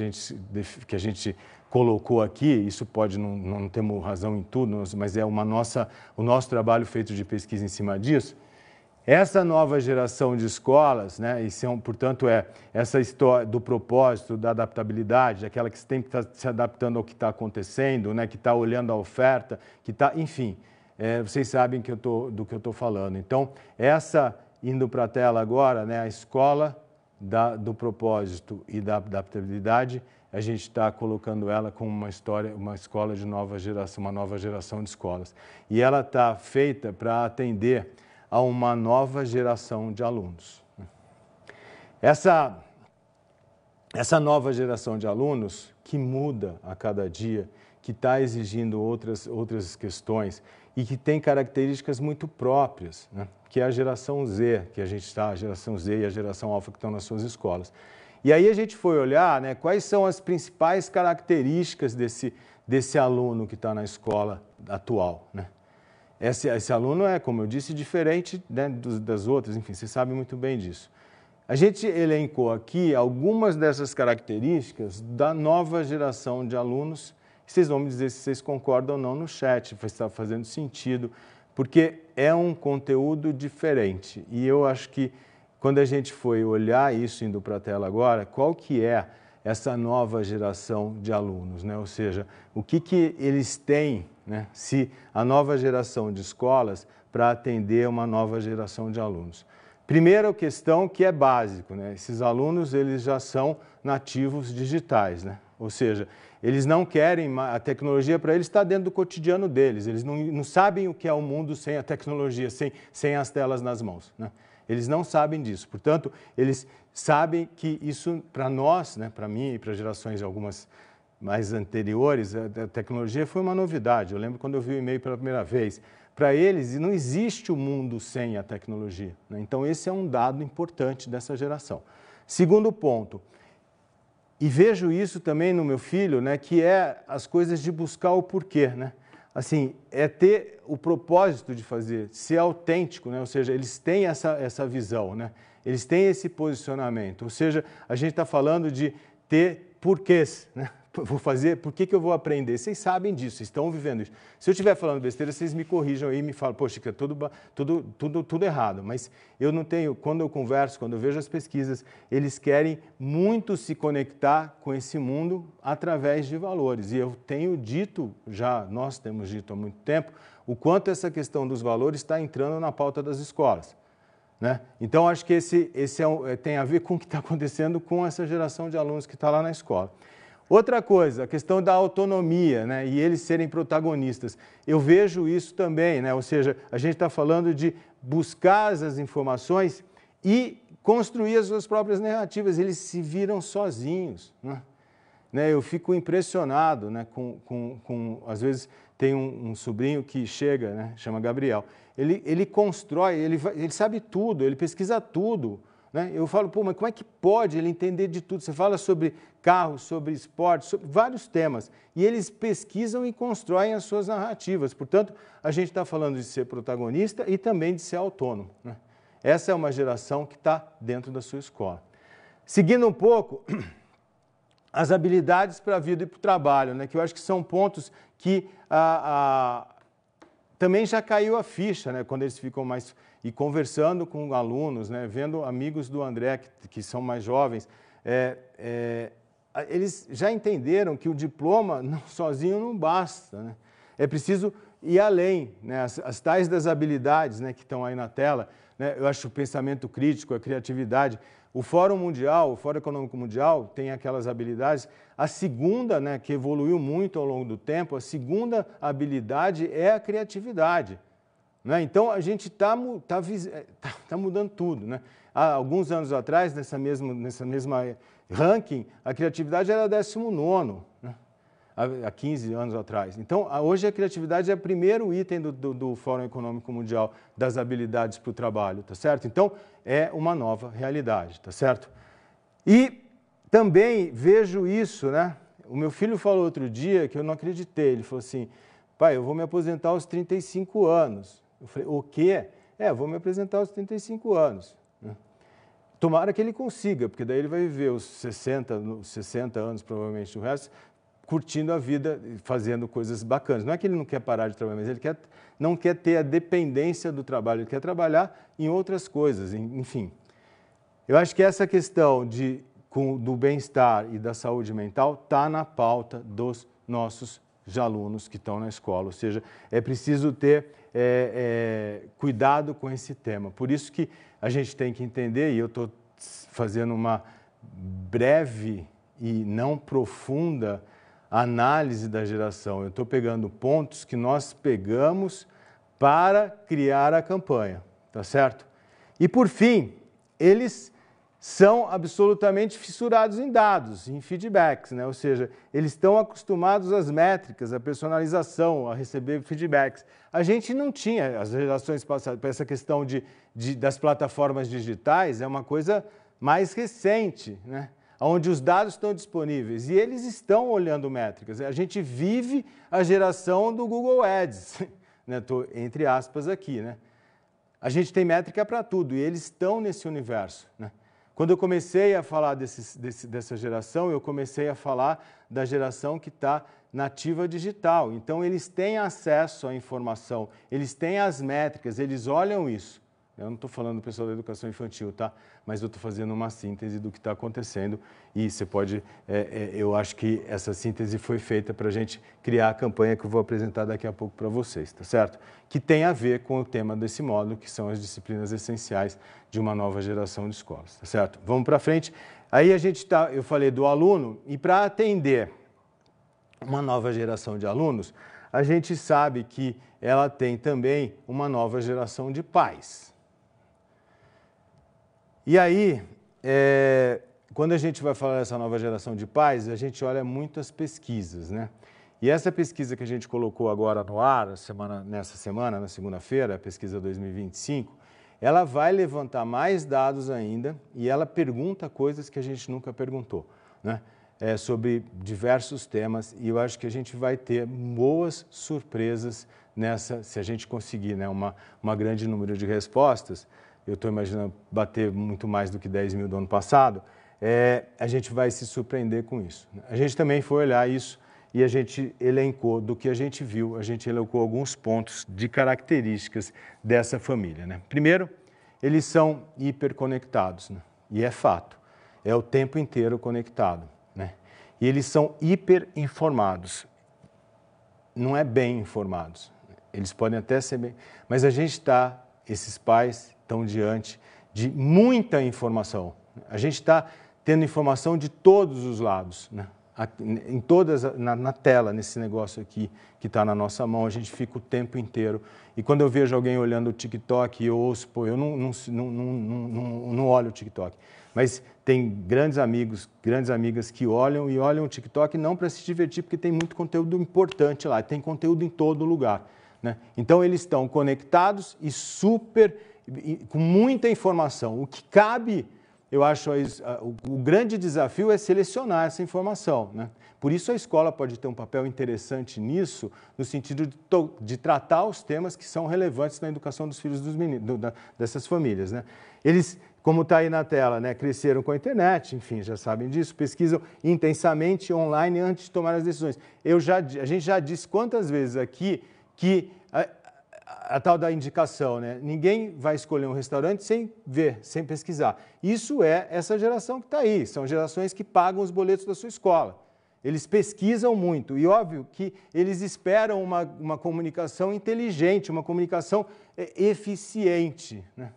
gente colocou aqui, isso pode, não temos razão em tudo, mas é o nosso trabalho feito de pesquisa em cima disso. Essa nova geração de escolas, né, portanto, essa história do propósito, da adaptabilidade, aquela que tem que estar se adaptando ao que está acontecendo, né, que está olhando a oferta, que está, enfim, vocês sabem do que eu estou falando. Então, indo para a tela agora, né, a escola do propósito e da adaptabilidade, a gente está colocando ela como uma escola de nova geração, uma nova geração de escolas. E ela está feita para atender a uma nova geração de alunos. Essa nova geração de alunos que muda a cada dia, que está exigindo outras questões e que tem características muito próprias, né? Que é a geração Z, que a geração Z e a geração Alfa que estão nas suas escolas. E aí a gente foi olhar, né, quais são as principais características desse aluno que está na escola atual, né? Esse aluno é, como eu disse, diferente, né, das outras, enfim, vocês sabem muito bem disso. A gente elencou aqui algumas dessas características da nova geração de alunos. Vocês vão me dizer se vocês concordam ou não no chat, vai estar fazendo sentido, porque é um conteúdo diferente. E eu acho que quando a gente foi olhar isso, indo para a tela agora, qual que é essa nova geração de alunos, né? Ou seja, o que eles têm, né, se a nova geração de escolas para atender uma nova geração de alunos. Primeira questão que é básico, né? Esses alunos eles já são nativos digitais, né? Ou seja, eles não querem, a tecnologia para eles está dentro do cotidiano deles, eles não sabem o que é o mundo sem a tecnologia, sem as telas nas mãos, né? Eles não sabem disso, portanto, eles sabem que isso para nós, né, para mim e para gerações algumas mais anteriores, a tecnologia foi uma novidade. Eu lembro quando eu vi o e-mail pela primeira vez. Para eles, não existe o mundo sem a tecnologia, né? Então, esse é um dado importante dessa geração. Segundo ponto, e vejo isso também no meu filho, né, que é as coisas de buscar o porquê, né? Assim, é ter o propósito de fazer, ser autêntico, né? Ou seja, eles têm essa visão, né? Eles têm esse posicionamento, ou seja, a gente está falando de ter porquês, né? vou fazer, por que eu vou aprender? Vocês sabem disso, vocês estão vivendo isso. Se eu estiver falando besteira, vocês me corrijam aí e me falam, poxa, é tudo errado. Mas eu não tenho, quando eu converso, quando eu vejo as pesquisas, eles querem muito se conectar com esse mundo através de valores. E eu tenho dito já, nós temos dito há muito tempo, o quanto essa questão dos valores está entrando na pauta das escolas. Né? Então, acho que esse tem a ver com o que está acontecendo com essa geração de alunos que está lá na escola. Outra coisa, a questão da autonomia, né? E eles serem protagonistas. Eu vejo isso também, né? Ou seja, a gente está falando de buscar as informações e construir as suas próprias narrativas. Eles se viram sozinhos. Né? Eu fico impressionado, né? Às vezes tem um sobrinho que chega, né? Chama Gabriel. Ele constrói, ele sabe tudo, ele pesquisa tudo. Né? Eu falo, pô, mas como é que pode ele entender de tudo? Você fala sobre carros, sobre esporte, sobre vários temas. E eles pesquisam e constroem as suas narrativas. Portanto, a gente está falando de ser protagonista e também de ser autônomo. Né? Essa é uma geração que está dentro da sua escola. Seguindo um pouco, as habilidades para a vida e para o trabalho, né? Que eu acho que são pontos que também já caiu a ficha, né? Quando eles ficam mais... E conversando com alunos, né? Vendo amigos do André, que são mais jovens, eles já entenderam que o diploma sozinho não basta. Né? É preciso ir além, né? As tais das habilidades, né? Que estão aí na tela, né? Eu acho o pensamento crítico, a criatividade. O Fórum Mundial, o Fórum Econômico Mundial tem aquelas habilidades. A segunda, né, que evoluiu muito ao longo do tempo, a segunda habilidade é a criatividade. Né? Então, a gente está mudando tudo. Né? Há alguns anos atrás, nessa mesma ranking, a criatividade era 19º, né? Há 15 anos atrás. Então, hoje a criatividade é o primeiro item do Fórum Econômico Mundial das habilidades para o trabalho, tá certo? Então, é uma nova realidade, tá certo? E também vejo isso, né? O meu filho falou outro dia que eu não acreditei. Ele falou assim, pai, eu vou me aposentar aos 35 anos. Eu falei, o quê? Eu vou me aposentar aos 35 anos. Tomara que ele consiga, porque daí ele vai viver os 60 anos, provavelmente, o resto, curtindo a vida, fazendo coisas bacanas. Não é que ele não quer parar de trabalhar, mas ele não quer ter a dependência do trabalho, ele quer trabalhar em outras coisas, enfim. Eu acho que essa questão do bem-estar e da saúde mental está na pauta dos nossos alunos que estão na escola, ou seja, é preciso ter cuidado com esse tema. Por isso que a gente tem que entender, e eu estou fazendo uma breve e não profunda análise da geração. Eu estou pegando pontos que nós pegamos para criar a campanha, tá certo? E por fim, eles são absolutamente fissurados em dados, em feedbacks, né? Ou seja, eles estão acostumados às métricas, à personalização, a receber feedbacks. A gente não tinha, as gerações passadas, essa questão das plataformas digitais é uma coisa mais recente, né? Onde os dados estão disponíveis e eles estão olhando métricas. A gente vive a geração do Google Ads, né? Tô, entre aspas aqui, né? A gente tem métrica para tudo e eles estão nesse universo, né? Quando eu comecei a falar dessa geração, eu comecei a falar da geração que está nativa digital. Então, eles têm acesso à informação, eles têm as métricas, eles olham isso. Eu não estou falando do pessoal da educação infantil, tá? Mas eu estou fazendo uma síntese do que está acontecendo e você pode... eu acho que essa síntese foi feita para a gente criar a campanha que eu vou apresentar daqui a pouco para vocês, tá certo? Que tem a ver com o tema desse módulo, que são as disciplinas essenciais de uma nova geração de escolas, tá certo? Vamos para frente. Aí eu falei do aluno e para atender uma nova geração de alunos, a gente sabe que ela tem também uma nova geração de pais. E aí, quando a gente vai falar dessa nova geração de pais, a gente olha muito as pesquisas, né? E essa pesquisa que a gente colocou agora no ar, nessa semana, na segunda-feira, a pesquisa 2025, ela vai levantar mais dados ainda e ela pergunta coisas que a gente nunca perguntou, né? Sobre diversos temas e eu acho que a gente vai ter boas surpresas nessa, se a gente conseguir, né, uma grande número de respostas. Eu estou imaginando bater muito mais do que 10 mil do ano passado, a gente vai se surpreender com isso. A gente também foi olhar isso e a gente elencou, do que a gente viu, a gente elencou alguns pontos de características dessa família, né? Primeiro, eles são hiperconectados, né? E é fato, é o tempo inteiro conectado, né? E eles são hiperinformados, não é bem informados. Eles podem até ser bem, mas esses pais estão diante de muita informação. A gente está tendo informação de todos os lados, né? Na tela, nesse negócio aqui que está na nossa mão, a gente fica o tempo inteiro. E quando eu vejo alguém olhando o TikTok, eu ouço, eu não olho o TikTok. Mas tem grandes amigos, grandes amigas que olham o TikTok não para se divertir, porque tem muito conteúdo importante lá, tem conteúdo em todo lugar, né? Então eles estão conectados e com muita informação. O que cabe, eu acho, o grande desafio é selecionar essa informação, né? Por isso a escola pode ter um papel interessante nisso, no sentido de tratar os temas que são relevantes na educação dos filhos dessas famílias, né? Eles, como está aí na tela, né, cresceram com a internet, enfim, já sabem disso, pesquisam intensamente online antes de tomar as decisões. A gente já disse quantas vezes aqui que a tal da indicação, né? Ninguém vai escolher um restaurante sem ver, sem pesquisar. Isso é essa geração que está aí, são gerações que pagam os boletos da sua escola. Eles pesquisam muito e, óbvio, que eles esperam uma comunicação inteligente, uma comunicação eficiente, né?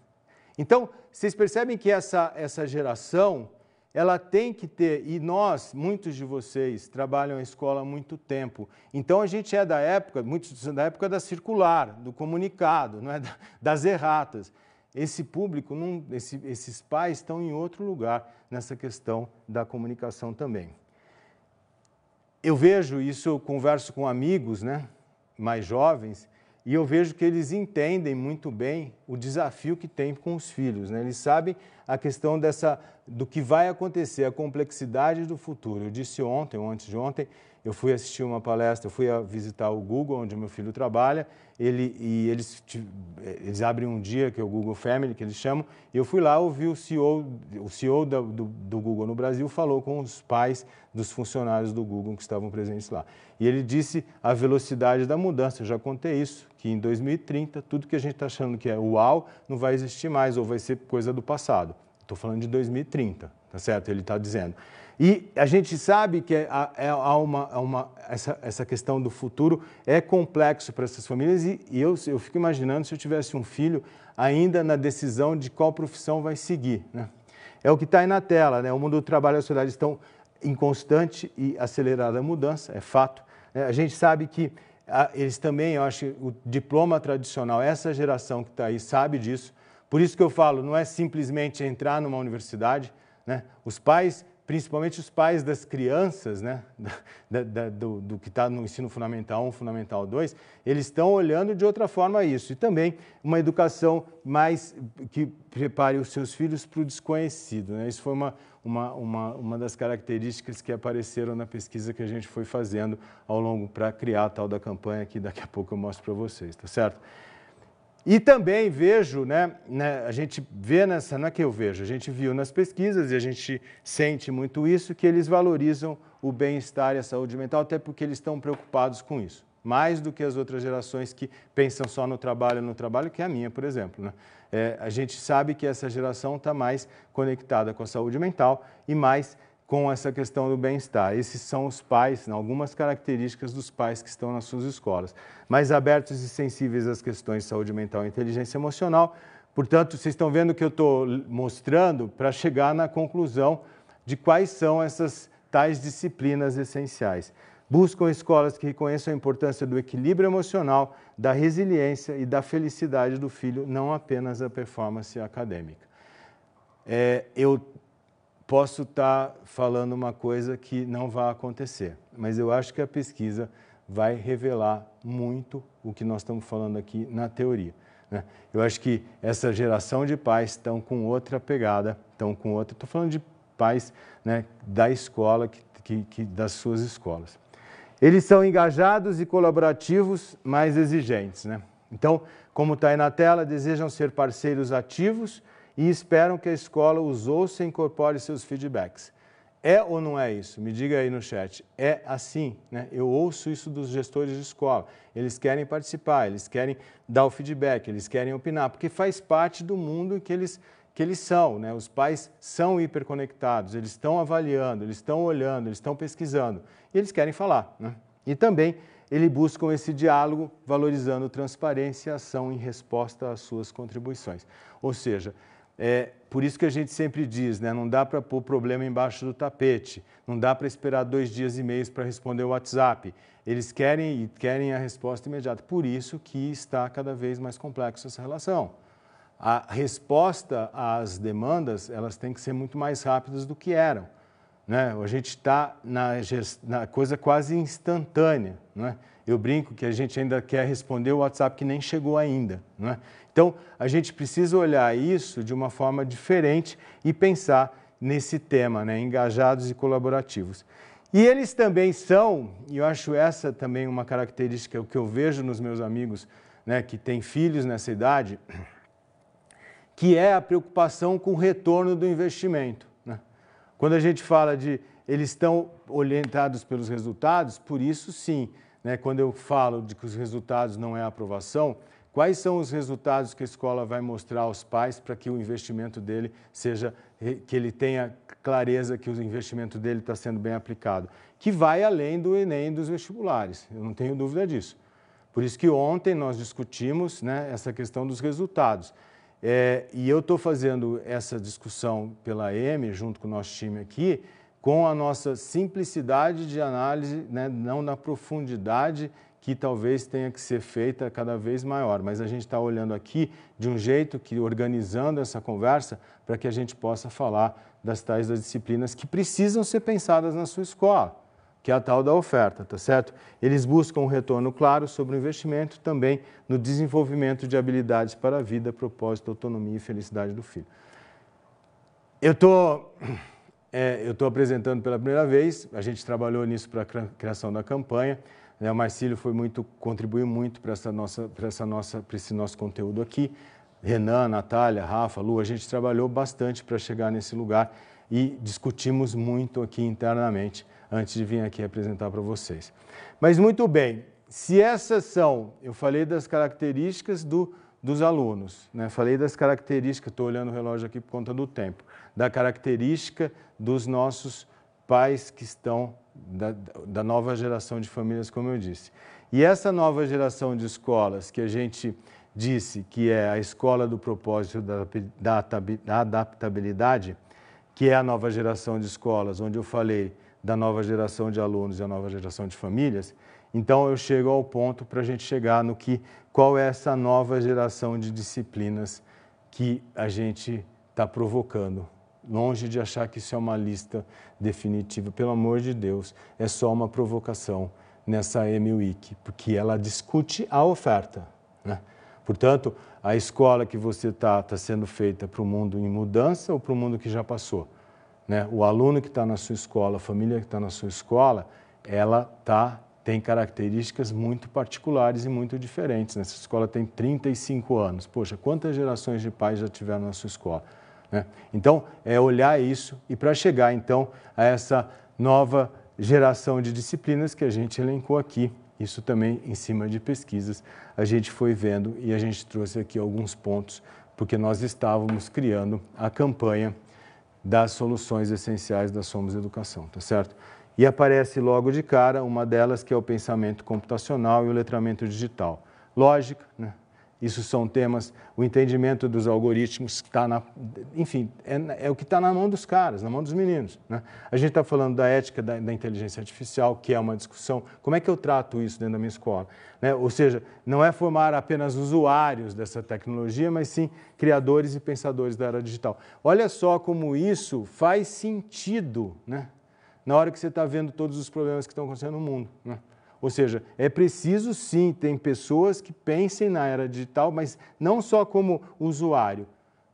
Então, vocês percebem que essa geração, ela tem que ter, e muitos de vocês trabalham na escola há muito tempo, então a gente é muitos da época da circular, do comunicado, não é? Das erratas. Esse público, esses pais estão em outro lugar nessa questão da comunicação também. Eu vejo isso, eu converso com amigos, né, mais jovens, e eu vejo que eles entendem muito bem o desafio que tem com os filhos, né? Eles sabem a questão do que vai acontecer, a complexidade do futuro. Eu disse ontem, ou antes de ontem, eu fui assistir uma palestra, eu fui visitar o Google, onde meu filho trabalha, eles abrem um dia, que é o Google Family, que eles chamam, e eu fui lá ouvir o CEO do Google no Brasil, falou com os pais dos funcionários do Google que estavam presentes lá. E ele disse a velocidade da mudança, eu já contei isso, que em 2030, tudo que a gente está achando que é uau, não vai existir mais, ou vai ser coisa do passado. Estou falando de 2030, tá certo? Ele está dizendo. E a gente sabe que essa questão do futuro é complexo para essas famílias e eu fico imaginando se eu tivesse um filho ainda na decisão de qual profissão vai seguir, né? É o que está aí na tela, né? O mundo do trabalho e a sociedade estão em constante e acelerada mudança, é fato. A gente sabe que eles também, eu acho, o diploma tradicional, essa geração que está aí sabe disso. Por isso que eu falo, não é simplesmente entrar numa universidade, né? Os pais, principalmente os pais das crianças, né, do que está no ensino fundamental 1, fundamental 2, eles estão olhando de outra forma isso. E também uma educação mais que prepare os seus filhos para o desconhecido, né? Isso foi uma das características que apareceram na pesquisa que a gente foi fazendo ao longo para criar a tal da campanha que daqui a pouco eu mostro para vocês, tá certo? E também vejo, né, a gente vê não é que eu vejo, a gente viu nas pesquisas e a gente sente muito isso, que eles valorizam o bem-estar e a saúde mental, até porque eles estão preocupados com isso, mais do que as outras gerações que pensam só no trabalho, que é a minha, por exemplo, né? A gente sabe que essa geração está mais conectada com a saúde mental e mais com essa questão do bem-estar. Esses são os pais, algumas características dos pais que estão nas suas escolas. Mais abertos e sensíveis às questões de saúde mental e inteligência emocional. Portanto, vocês estão vendo que eu estou mostrando para chegar na conclusão de quais são essas tais disciplinas essenciais. Buscam escolas que reconheçam a importância do equilíbrio emocional, da resiliência e da felicidade do filho, não apenas a performance acadêmica. Eu posso estar falando uma coisa que não vai acontecer, mas eu acho que a pesquisa vai revelar muito o que nós estamos falando aqui na teoria, né? Eu acho que essa geração de pais estão com outra pegada, estou falando de pais, né, da escola, das suas escolas. Eles são engajados e colaborativos, mais exigentes, né? Então, como está aí na tela, desejam ser parceiros ativos e esperam que a escola os ouça e incorpore seus feedbacks. É ou não é isso? Me diga aí no chat. É assim, né? Eu ouço isso dos gestores de escola. Eles querem participar, eles querem dar o feedback, eles querem opinar, porque faz parte do mundo que eles são, né? Os pais são hiperconectados, eles estão avaliando, eles estão olhando, eles estão pesquisando e eles querem falar, né? E também eles buscam esse diálogo valorizando transparência e ação em resposta às suas contribuições. Ou seja, por isso que a gente sempre diz, né? Não dá para pôr o problema embaixo do tapete, não dá para esperar 2 dias e meio para responder o WhatsApp. Eles querem a resposta imediata. Por isso que está cada vez mais complexa essa relação. A resposta às demandas, elas têm que ser muito mais rápidas do que eram, né? A gente está na coisa quase instantânea, né? Eu brinco que a gente ainda quer responder o WhatsApp que nem chegou ainda, né? Então, a gente precisa olhar isso de uma forma diferente e pensar nesse tema, né? Engajados e colaborativos. E eles também são, e eu acho essa também uma característica que eu vejo nos meus amigos, né, que têm filhos nessa idade, que é a preocupação com o retorno do investimento, né? Quando a gente fala de eles estão orientados pelos resultados, por isso sim, né? Quando eu falo de que os resultados não é aprovação, quais são os resultados que a escola vai mostrar aos pais para que o investimento dele seja, que ele tenha clareza que o investimento dele está sendo bem aplicado, que vai além do Enem e dos vestibulares, eu não tenho dúvida disso. Por isso que ontem nós discutimos, né, essa questão dos resultados. E eu estou fazendo essa discussão pela EME, junto com o nosso time aqui, com a nossa simplicidade de análise, né, não na profundidade que talvez tenha que ser feita cada vez maior. Mas a gente está olhando aqui de um jeito que, organizando essa conversa, para que a gente possa falar das tais das disciplinas que precisam ser pensadas na sua escola, que é a tal da oferta, tá certo? Eles buscam um retorno claro sobre o investimento, também no desenvolvimento de habilidades para a vida, propósito, autonomia e felicidade do filho. Eu estou apresentando pela primeira vez, a gente trabalhou nisso para a criação da campanha, né? O Marcílio contribuiu muito para esse nosso conteúdo aqui, Renan, Natália, Rafa, Lu, a gente trabalhou bastante para chegar nesse lugar e discutimos muito aqui internamente, antes de vir aqui apresentar para vocês. Mas muito bem, se essas são, eu falei das características dos alunos, né? Falei das características, estou olhando o relógio aqui por conta do tempo, da característica dos nossos pais que estão da nova geração de famílias, como eu disse. E essa nova geração de escolas que a gente disse que é a escola do propósito da adaptabilidade, que é a nova geração de escolas, onde eu falei da nova geração de alunos e a nova geração de famílias, então eu chego ao ponto para a gente chegar no qual é essa nova geração de disciplinas que a gente está provocando. Longe de achar que isso é uma lista definitiva, pelo amor de Deus, é só uma provocação nessa EMWeek, porque ela discute a oferta, né? Portanto, a escola que você está sendo feita para o mundo em mudança ou para o mundo que já passou, né? O aluno que está na sua escola, a família que está na sua escola, ela tem características muito particulares e muito diferentes. Essa escola tem 35 anos. Poxa, quantas gerações de pais já tiveram na sua escola, né? Então, é olhar isso e para chegar, então, a essa nova geração de disciplinas que a gente elencou aqui, isso também em cima de pesquisas, a gente foi vendo e a gente trouxe aqui alguns pontos, porque nós estávamos criando a campanha das soluções essenciais da Somos Educação, tá certo? E aparece logo de cara uma delas que é o pensamento computacional e o letramento digital. Lógica, né? Isso são temas, o entendimento dos algoritmos, enfim, é o que está na mão dos caras, na mão dos meninos, né? A gente está falando da ética da inteligência artificial, que é uma discussão, como é que eu trato isso dentro da minha escola, né? Ou seja, não é formar apenas usuários dessa tecnologia, mas sim criadores e pensadores da era digital. Olha só como isso faz sentido, né? Na hora que você está vendo todos os problemas que estão acontecendo no mundo, né? Ou seja, é preciso sim, tem pessoas que pensem na era digital, mas não só como usuário,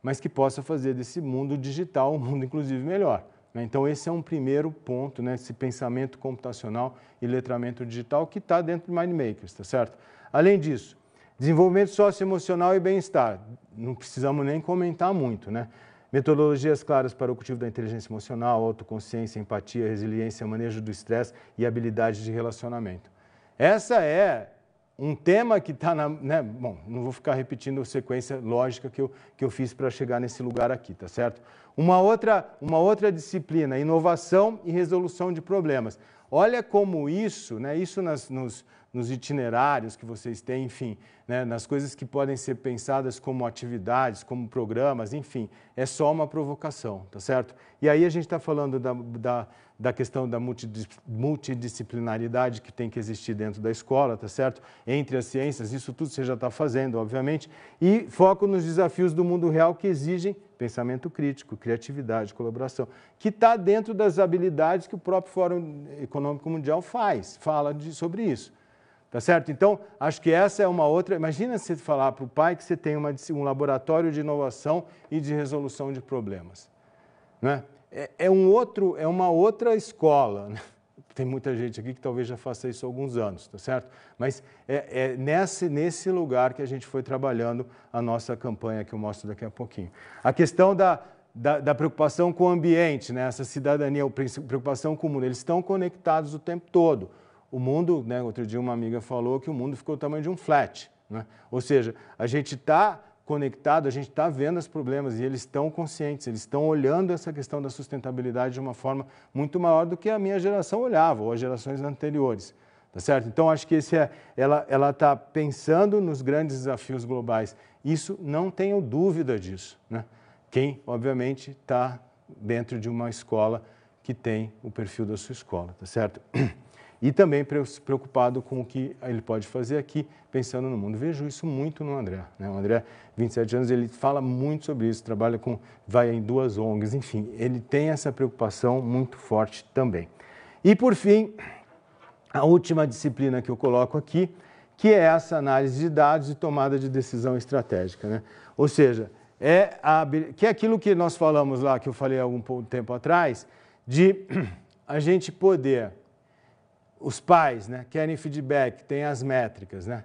mas que possa fazer desse mundo digital um mundo inclusive melhor, né? Então esse é um primeiro ponto, né? Esse pensamento computacional e letramento digital que está dentro do MindMakers, tá certo? Além disso, Desenvolvimento socioemocional e bem-estar. Não precisamos nem comentar muito, né? Metodologias claras para o cultivo da inteligência emocional, autoconsciência, empatia, resiliência, manejo do estresse e habilidade de relacionamento. Essa é um tema que está na... Né? Bom, não vou ficar repetindo a sequência lógica que eu fiz para chegar nesse lugar aqui, tá certo? Uma outra disciplina, inovação e resolução de problemas. Olha como isso, né? Isso nos itinerários que vocês têm, enfim, né, nas coisas que podem ser pensadas como atividades, como programas, enfim, é só uma provocação, tá certo? E aí a gente está falando da questão da multidisciplinaridade que tem que existir dentro da escola, tá certo? Entre as ciências, isso tudo você já está fazendo, obviamente, e foco nos desafios do mundo real que exigem pensamento crítico, criatividade, colaboração, que está dentro das habilidades que o próprio Fórum Econômico Mundial fala sobre isso. Tá certo? Então, acho que essa é uma outra... Imagina você falar para o pai que você tem um laboratório de inovação e de resolução de problemas. Né? É uma outra escola. Né? Tem muita gente aqui que talvez já faça isso há alguns anos, tá certo? Mas é nesse lugar que a gente foi trabalhando a nossa campanha, que eu mostro daqui a pouquinho. A questão da preocupação com o ambiente, né? Essa cidadania, a preocupação com o mundo, eles estão conectados o tempo todo. O mundo, né, outro dia uma amiga falou que o mundo ficou do tamanho de um flat. Né? Ou seja, a gente está conectado, a gente está vendo os problemas e eles estão conscientes, eles estão olhando essa questão da sustentabilidade de uma forma muito maior do que a minha geração olhava, ou as gerações anteriores. Tá certo? Então, acho que ela está pensando nos grandes desafios globais. Isso, não tenho dúvida disso. Né? Quem, obviamente, está dentro de uma escola que tem o perfil da sua escola. Tá certo? E também preocupado com o que ele pode fazer aqui, pensando no mundo. Vejo isso muito no André. Né? O André, 27 anos, ele fala muito sobre isso, vai em 2 ONGs, enfim, ele tem essa preocupação muito forte também. E, por fim, a última disciplina que eu coloco aqui, que é essa análise de dados e tomada de decisão estratégica. Né? Ou seja, que é aquilo que nós falamos lá, que eu falei há algum tempo atrás, de a gente poder... Os pais, né, querem feedback, tem as métricas, né?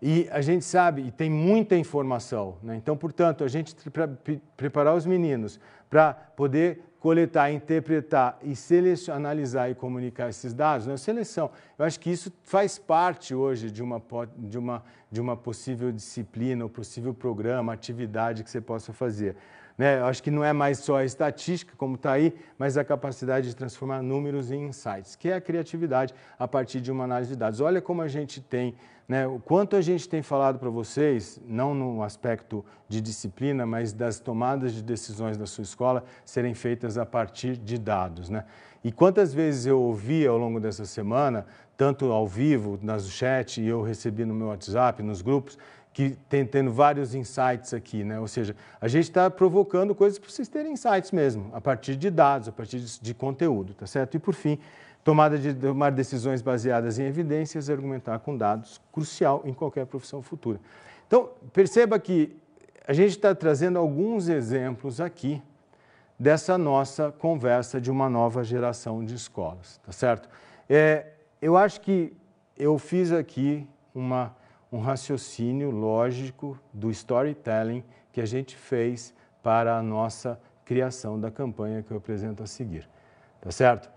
E a gente sabe, e tem muita informação, né? Então, portanto, a gente preparar os meninos para poder coletar, interpretar e analisar e comunicar esses dados, né? Seleção, eu acho que isso faz parte hoje de uma possível disciplina, ou possível programa, atividade que você possa fazer. Né? Eu acho que não é mais só a estatística, como está aí, mas a capacidade de transformar números em insights, que é a criatividade a partir de uma análise de dados. Olha como a gente tem, né, o quanto a gente tem falado para vocês, não no aspecto de disciplina, mas das tomadas de decisões da sua escola serem feitas a partir de dados. Né? E quantas vezes eu ouvi ao longo dessa semana, tanto ao vivo, no chat, e eu recebi no meu WhatsApp, nos grupos, que tendo vários insights aqui, né? Ou seja, a gente está provocando coisas para vocês terem insights mesmo, a partir de dados, a partir de conteúdo, tá certo? E, por fim, tomar decisões baseadas em evidências e argumentar com dados, crucial em qualquer profissão futura. Então, perceba que a gente está trazendo alguns exemplos aqui dessa nossa conversa de uma nova geração de escolas, tá certo? Eu acho que eu fiz aqui um raciocínio lógico do storytelling que a gente fez para a nossa criação da campanha que eu apresento a seguir, tá certo?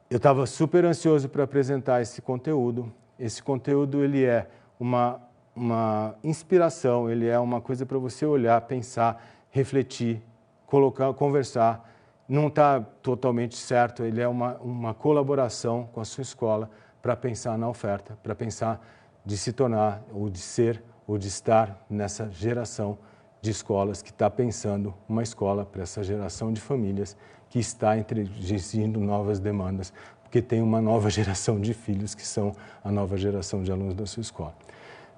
Eu estava super ansioso para apresentar esse conteúdo. Esse conteúdo, ele é uma inspiração, ele é uma coisa para você olhar, pensar, refletir, conversar. Não está totalmente certo, ele é uma colaboração com a sua escola para pensar na oferta, para pensar de se tornar, ou de ser, ou de estar nessa geração de escolas que está pensando uma escola para essa geração de famílias que está exigindo novas demandas, porque tem uma nova geração de filhos que são a nova geração de alunos da sua escola.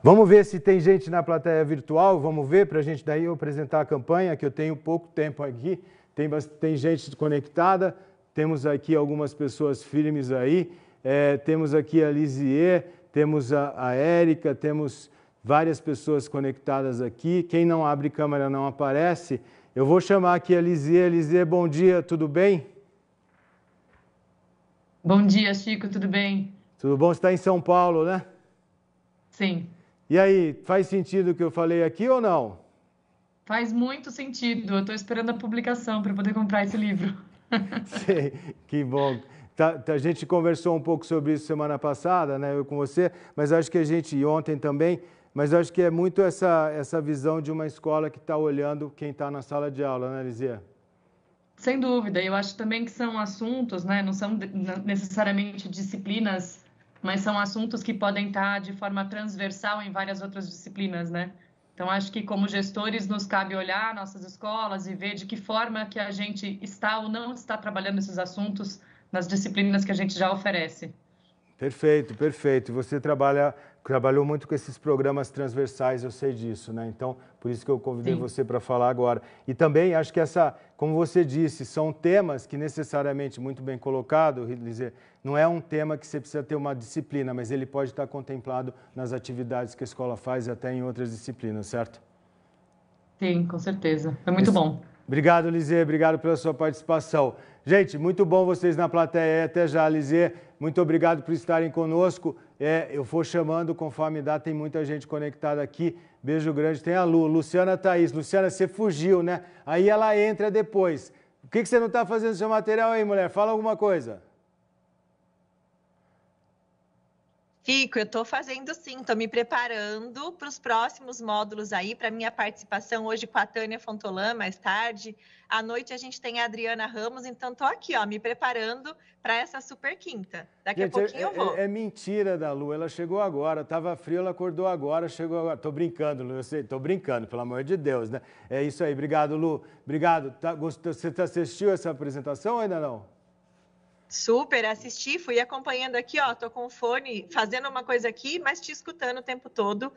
Vamos ver se tem gente na plateia virtual, vamos ver para a gente daí eu apresentar a campanha, que eu tenho pouco tempo aqui, tem gente conectada, temos aqui algumas pessoas firmes aí, temos aqui a Lisier, temos a Érica, temos várias pessoas conectadas aqui. Quem não abre câmera não aparece. Eu vou chamar aqui a Lisier. Lisier, bom dia, tudo bem? Bom dia, Chico, tudo bem? Tudo bom? Você está em São Paulo, né? Sim. E aí, faz sentido o que eu falei aqui ou não? Faz muito sentido. Eu estou esperando a publicação para poder comprar esse livro. Sei, que bom. A gente conversou um pouco sobre isso semana passada, né, eu com você, mas acho que a gente, e ontem também, mas acho que é muito essa visão de uma escola que está olhando quem está na sala de aula, né, Lizia? Sem dúvida. Eu acho também que são assuntos, né, não são necessariamente disciplinas, mas são assuntos que podem estar de forma transversal em várias outras disciplinas, né? Então, acho que como gestores nos cabe olhar nossas escolas e ver de que forma que a gente está ou não está trabalhando esses assuntos nas disciplinas que a gente já oferece. Perfeito, perfeito. Você trabalhou muito com esses programas transversais, eu sei disso, né? Então, por isso que eu convidei você para falar agora. E também acho que como você disse, são temas que necessariamente, muito bem colocado, Lizia, não é um tema que você precisa ter uma disciplina, mas ele pode estar contemplado nas atividades que a escola faz e até em outras disciplinas, certo? Sim, com certeza. Foi muito bom. Obrigado, Lizia. Obrigado pela sua participação. Gente, muito bom vocês na plateia. Até já, Lizia. Muito obrigado por estarem conosco. Eu vou chamando conforme dá, tem muita gente conectada aqui. Beijo grande. Tem a Luciana Thaís. Luciana, você fugiu, né? Aí ela entra depois. Por que você não está fazendo seu material aí, mulher? Fala alguma coisa. Fico, eu estou fazendo sim, estou me preparando para os próximos módulos aí, para minha participação hoje com a Tânia Fontolan, mais tarde. À noite a gente tem a Adriana Ramos, então estou aqui, ó, me preparando para essa super quinta. Daqui a pouquinho eu vou. É mentira da Lu, ela chegou agora, estava frio, ela acordou agora, chegou agora. Estou brincando, Lu, eu sei, estou brincando, pelo amor de Deus, né? É isso aí, obrigado, Lu. Obrigado. Você assistiu essa apresentação ou ainda não? Super, assisti, fui acompanhando aqui, ó, tô com o fone, fazendo uma coisa aqui, mas te escutando o tempo todo.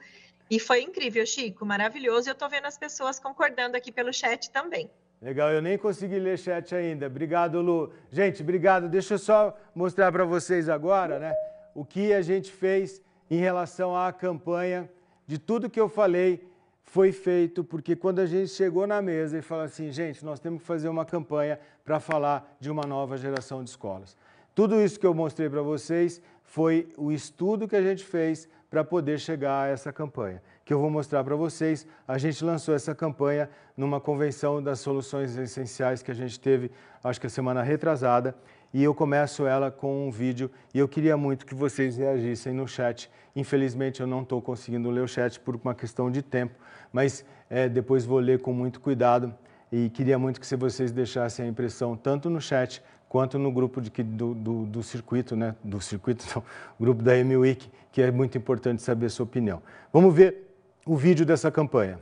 E foi incrível, Chico, maravilhoso. E eu tô vendo as pessoas concordando aqui pelo chat também. Legal, eu nem consegui ler chat ainda. Obrigado, Lu. Gente, obrigado. Deixa eu só mostrar para vocês agora, né, o que a gente fez em relação à campanha. De tudo que eu falei foi feito, porque quando a gente chegou na mesa e falou assim, gente, nós temos que fazer uma campanha para falar de uma nova geração de escolas. Tudo isso que eu mostrei para vocês foi o estudo que a gente fez para poder chegar a essa campanha, que eu vou mostrar para vocês. A gente lançou essa campanha numa convenção das soluções essenciais que a gente teve, acho que a semana retrasada, e eu começo ela com um vídeo e eu queria muito que vocês reagissem no chat. Infelizmente eu não estou conseguindo ler o chat por uma questão de tempo, mas depois vou ler com muito cuidado e queria muito que vocês deixassem a impressão tanto no chat quanto no grupo do circuito, né? Do circuito, não, grupo da MWeek, que é muito importante saber a sua opinião. Vamos ver o vídeo dessa campanha.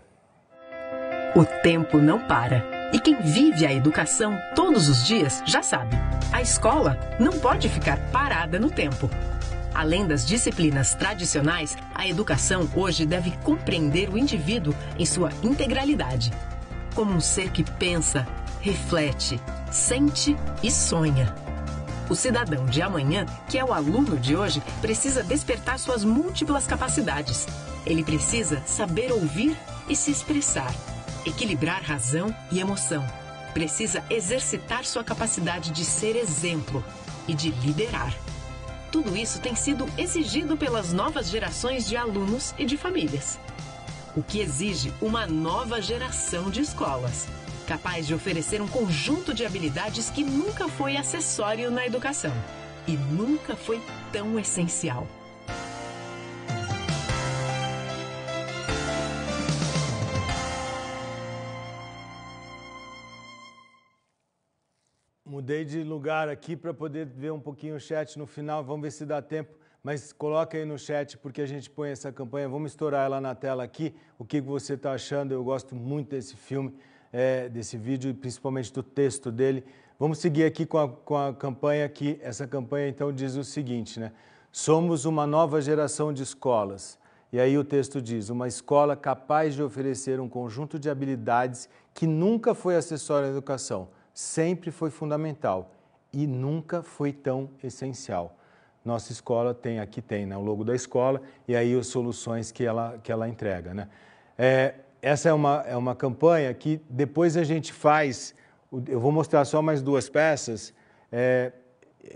O tempo não para. E quem vive a educação todos os dias já sabe. A escola não pode ficar parada no tempo. Além das disciplinas tradicionais, a educação hoje deve compreender o indivíduo em sua integralidade. Como um ser que pensa, reflete, sente e sonha. O cidadão de amanhã, que é o aluno de hoje, precisa despertar suas múltiplas capacidades. Ele precisa saber ouvir e se expressar, equilibrar razão e emoção. Precisa exercitar sua capacidade de ser exemplo e de liderar. Tudo isso tem sido exigido pelas novas gerações de alunos e de famílias. O que exige uma nova geração de escolas, capaz de oferecer um conjunto de habilidades que nunca foi acessório na educação e nunca foi tão essencial. Mudei de lugar aqui para poder ver um pouquinho o chat no final, vamos ver se dá tempo, mas coloca aí no chat porque a gente põe essa campanha, vamos estourar ela na tela aqui, o que você está achando, eu gosto muito desse filme, desse vídeo e principalmente do texto dele. Vamos seguir aqui com a campanha aqui, essa campanha então diz o seguinte, né? Somos uma nova geração de escolas. E aí o texto diz, uma escola capaz de oferecer um conjunto de habilidades que nunca foi acessório à educação, sempre foi fundamental e nunca foi tão essencial. Nossa escola aqui tem, né, o logo da escola e aí as soluções que ela entrega, né? Essa é uma campanha que depois a gente faz, eu vou mostrar só mais duas peças,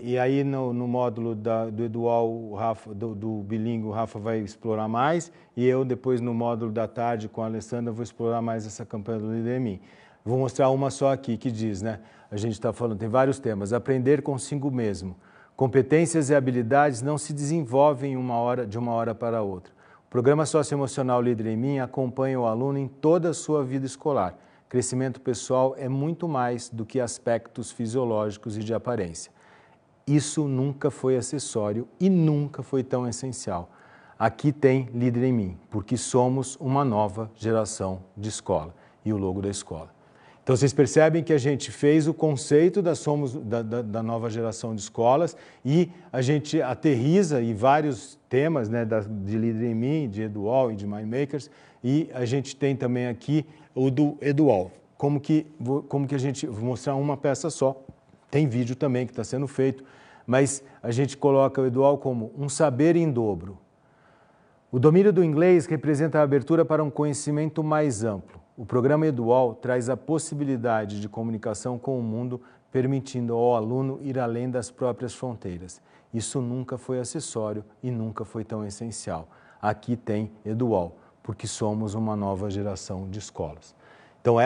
E aí no módulo do Edual, do bilíngue, o Rafa vai explorar mais, e eu depois no módulo da tarde com a Alessandra vou explorar mais essa campanha do Líder em Mim. Vou mostrar uma só aqui que diz, né? A gente está falando, tem vários temas. Aprender consigo mesmo. Competências e habilidades não se desenvolvem de uma hora para outra. O programa socioemocional Líder em Mim acompanha o aluno em toda a sua vida escolar. Crescimento pessoal é muito mais do que aspectos fisiológicos e de aparência. Isso nunca foi acessório e nunca foi tão essencial. Aqui tem Líder em Mim, porque somos uma nova geração de escola e o logo da escola. Então, vocês percebem que a gente fez o conceito da nova geração de escolas e a gente aterriza em vários temas, né, de Líder em Mim, de Edual e de Mindmakers, e a gente tem também aqui o do Edual. Como que a gente... Vou mostrar uma peça só, tem vídeo também que está sendo feito, mas a gente coloca o Edual como um saber em dobro. O domínio do inglês representa a abertura para um conhecimento mais amplo. O programa Edual traz a possibilidade de comunicação com o mundo, permitindo ao aluno ir além das próprias fronteiras. Isso nunca foi acessório e nunca foi tão essencial. Aqui tem Edual, porque somos uma nova geração de escolas. Então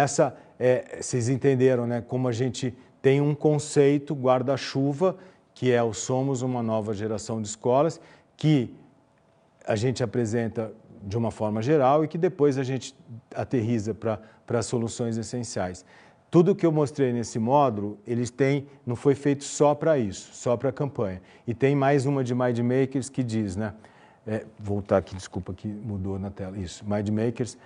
vocês entenderam, né, como a gente tem um conceito guarda-chuva, que é o somos uma nova geração de escolas, que a gente apresenta de uma forma geral e que depois a gente aterriza para soluções essenciais. Tudo que eu mostrei nesse módulo, não foi feito só para isso, só para a campanha. E tem mais uma de Mindmakers que diz, né? Voltar aqui, desculpa que mudou na tela. Isso, Mindmakers.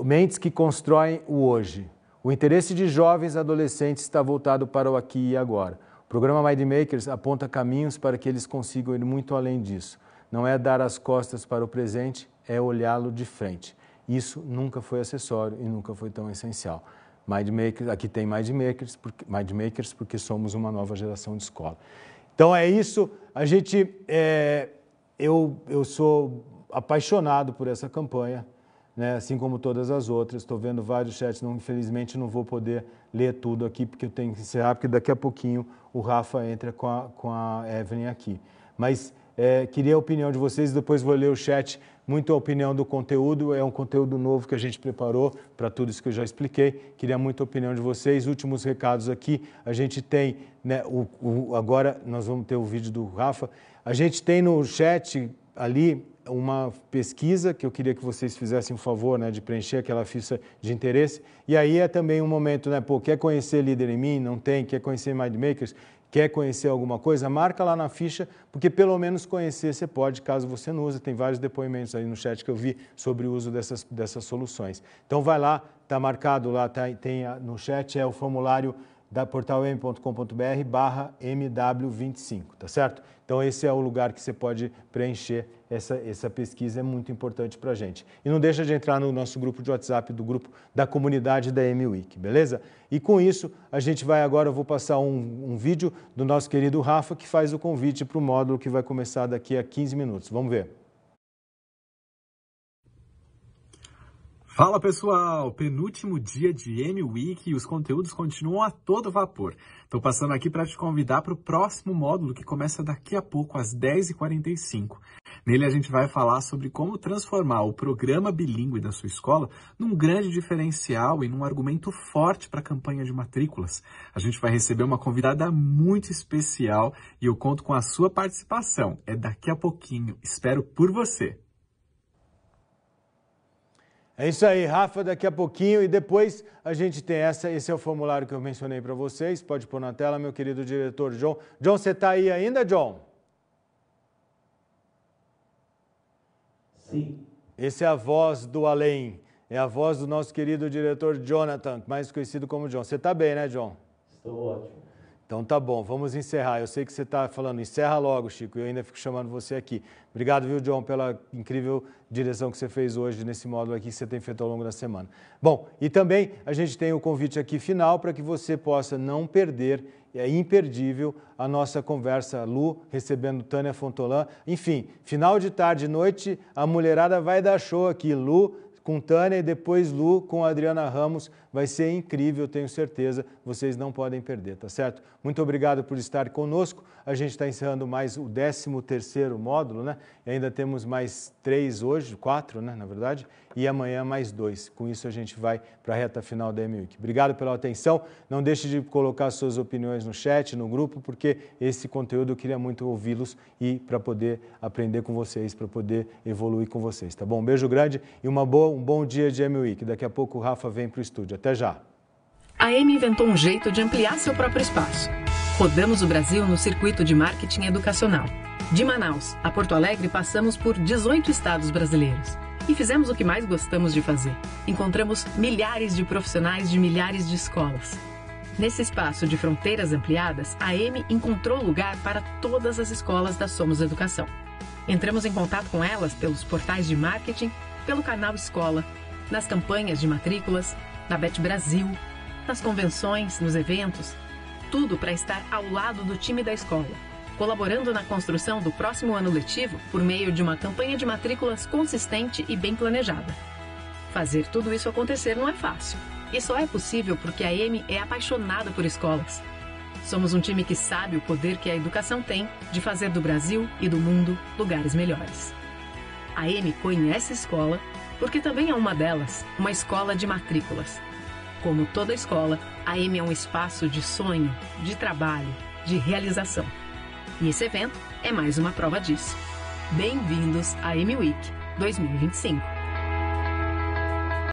Mentes que constroem o hoje. O interesse de jovens e adolescentes está voltado para o aqui e agora. O programa Mindmakers aponta caminhos para que eles consigam ir muito além disso. Não é dar as costas para o presente, é olhá-lo de frente. Isso nunca foi acessório e nunca foi tão essencial. Mindmakers, aqui tem Mindmakers porque somos uma nova geração de escola. Então é isso, eu sou apaixonado por essa campanha, né? Assim como todas as outras. Estou vendo vários chats, infelizmente não vou poder ler tudo aqui porque eu tenho que encerrar, porque daqui a pouquinho o Rafa entra com a Evelyn aqui. Mas queria a opinião de vocês, depois vou ler o chat, muito a opinião do conteúdo, é um conteúdo novo que a gente preparou para tudo isso que eu já expliquei, queria muito a opinião de vocês. Últimos recados aqui, a gente tem, né, agora nós vamos ter o vídeo do Rafa, a gente tem no chat ali uma pesquisa que eu queria que vocês fizessem um favor, né, de preencher aquela ficha de interesse, e aí é também um momento, né, quer conhecer Líder em Mim? Não tem, quer conhecer Mindmakers? Quer conhecer alguma coisa? Marca lá na ficha, porque pelo menos conhecer você pode, caso você não use. Tem vários depoimentos aí no chat que eu vi sobre o uso dessas soluções. Então vai lá, está marcado lá, tem no chat, é o formulário da portalm.com.br/MW25, tá certo? Então esse é o lugar que você pode preencher essa pesquisa, é muito importante para a gente. E não deixa de entrar no nosso grupo de WhatsApp, do grupo da comunidade da MWeek, beleza? E com isso, a gente vai agora, eu vou passar um vídeo do nosso querido Rafa, que faz o convite para o módulo que vai começar daqui a 15 minutos. Vamos ver. Fala pessoal, penúltimo dia de MWeek e os conteúdos continuam a todo vapor. Estou passando aqui para te convidar para o próximo módulo que começa daqui a pouco às 10h45. Nele a gente vai falar sobre como transformar o programa bilíngue da sua escola num grande diferencial e num argumento forte para a campanha de matrículas. A gente vai receber uma convidada muito especial e eu conto com a sua participação. É daqui a pouquinho. Espero por você. É isso aí, Rafa, daqui a pouquinho, e depois a gente tem esse é o formulário que eu mencionei para vocês, pode pôr na tela, meu querido diretor John. John, você está aí ainda, John? Sim. Esse é a voz do além, é a voz do nosso querido diretor Jonathan, mais conhecido como John. Você está bem, né, John? Estou ótimo. Então tá bom, vamos encerrar. Eu sei que você está falando, encerra logo, Chico, e eu ainda fico chamando você aqui. Obrigado, viu, John, pela incrível direção que você fez hoje nesse módulo aqui que você tem feito ao longo da semana. Bom, e também a gente tem o convite aqui final para que você possa não perder, é imperdível, a nossa conversa, Lu recebendo Tânia Fontolan. Enfim, final de tarde e noite, a mulherada vai dar show aqui, Lu com Tânia e depois Lu com a Adriana Ramos, vai ser incrível, tenho certeza, vocês não podem perder, tá certo? Muito obrigado por estar conosco. A gente está encerrando mais o 13º módulo, né? E ainda temos mais 3 hoje, 4, né, na verdade, e amanhã mais 2. Com isso a gente vai para a reta final da M-Week. Obrigado pela atenção. Não deixe de colocar suas opiniões no chat, no grupo, porque esse conteúdo eu queria muito ouvi-los e para poder aprender com vocês, para poder evoluir com vocês, tá bom? Um beijo grande e um bom dia de M-Week. Daqui a pouco o Rafa vem para o estúdio. Até já! A Amy inventou um jeito de ampliar seu próprio espaço. Rodamos o Brasil no circuito de marketing educacional. De Manaus a Porto Alegre, passamos por 18 estados brasileiros. E fizemos o que mais gostamos de fazer. Encontramos milhares de profissionais de milhares de escolas. Nesse espaço de fronteiras ampliadas, a Amy encontrou lugar para todas as escolas da Somos Educação. Entramos em contato com elas pelos portais de marketing, pelo canal Escola, nas campanhas de matrículas, na Bet Brasil, nas convenções, nos eventos, tudo para estar ao lado do time da escola, colaborando na construção do próximo ano letivo por meio de uma campanha de matrículas consistente e bem planejada. Fazer tudo isso acontecer não é fácil, e só é possível porque a Amy é apaixonada por escolas. Somos um time que sabe o poder que a educação tem de fazer do Brasil e do mundo lugares melhores. A Amy conhece a escola porque também é uma delas, uma escola de matrículas. Como toda escola, a Amy é um espaço de sonho, de trabalho, de realização. E esse evento é mais uma prova disso. Bem-vindos à M-Week 2025.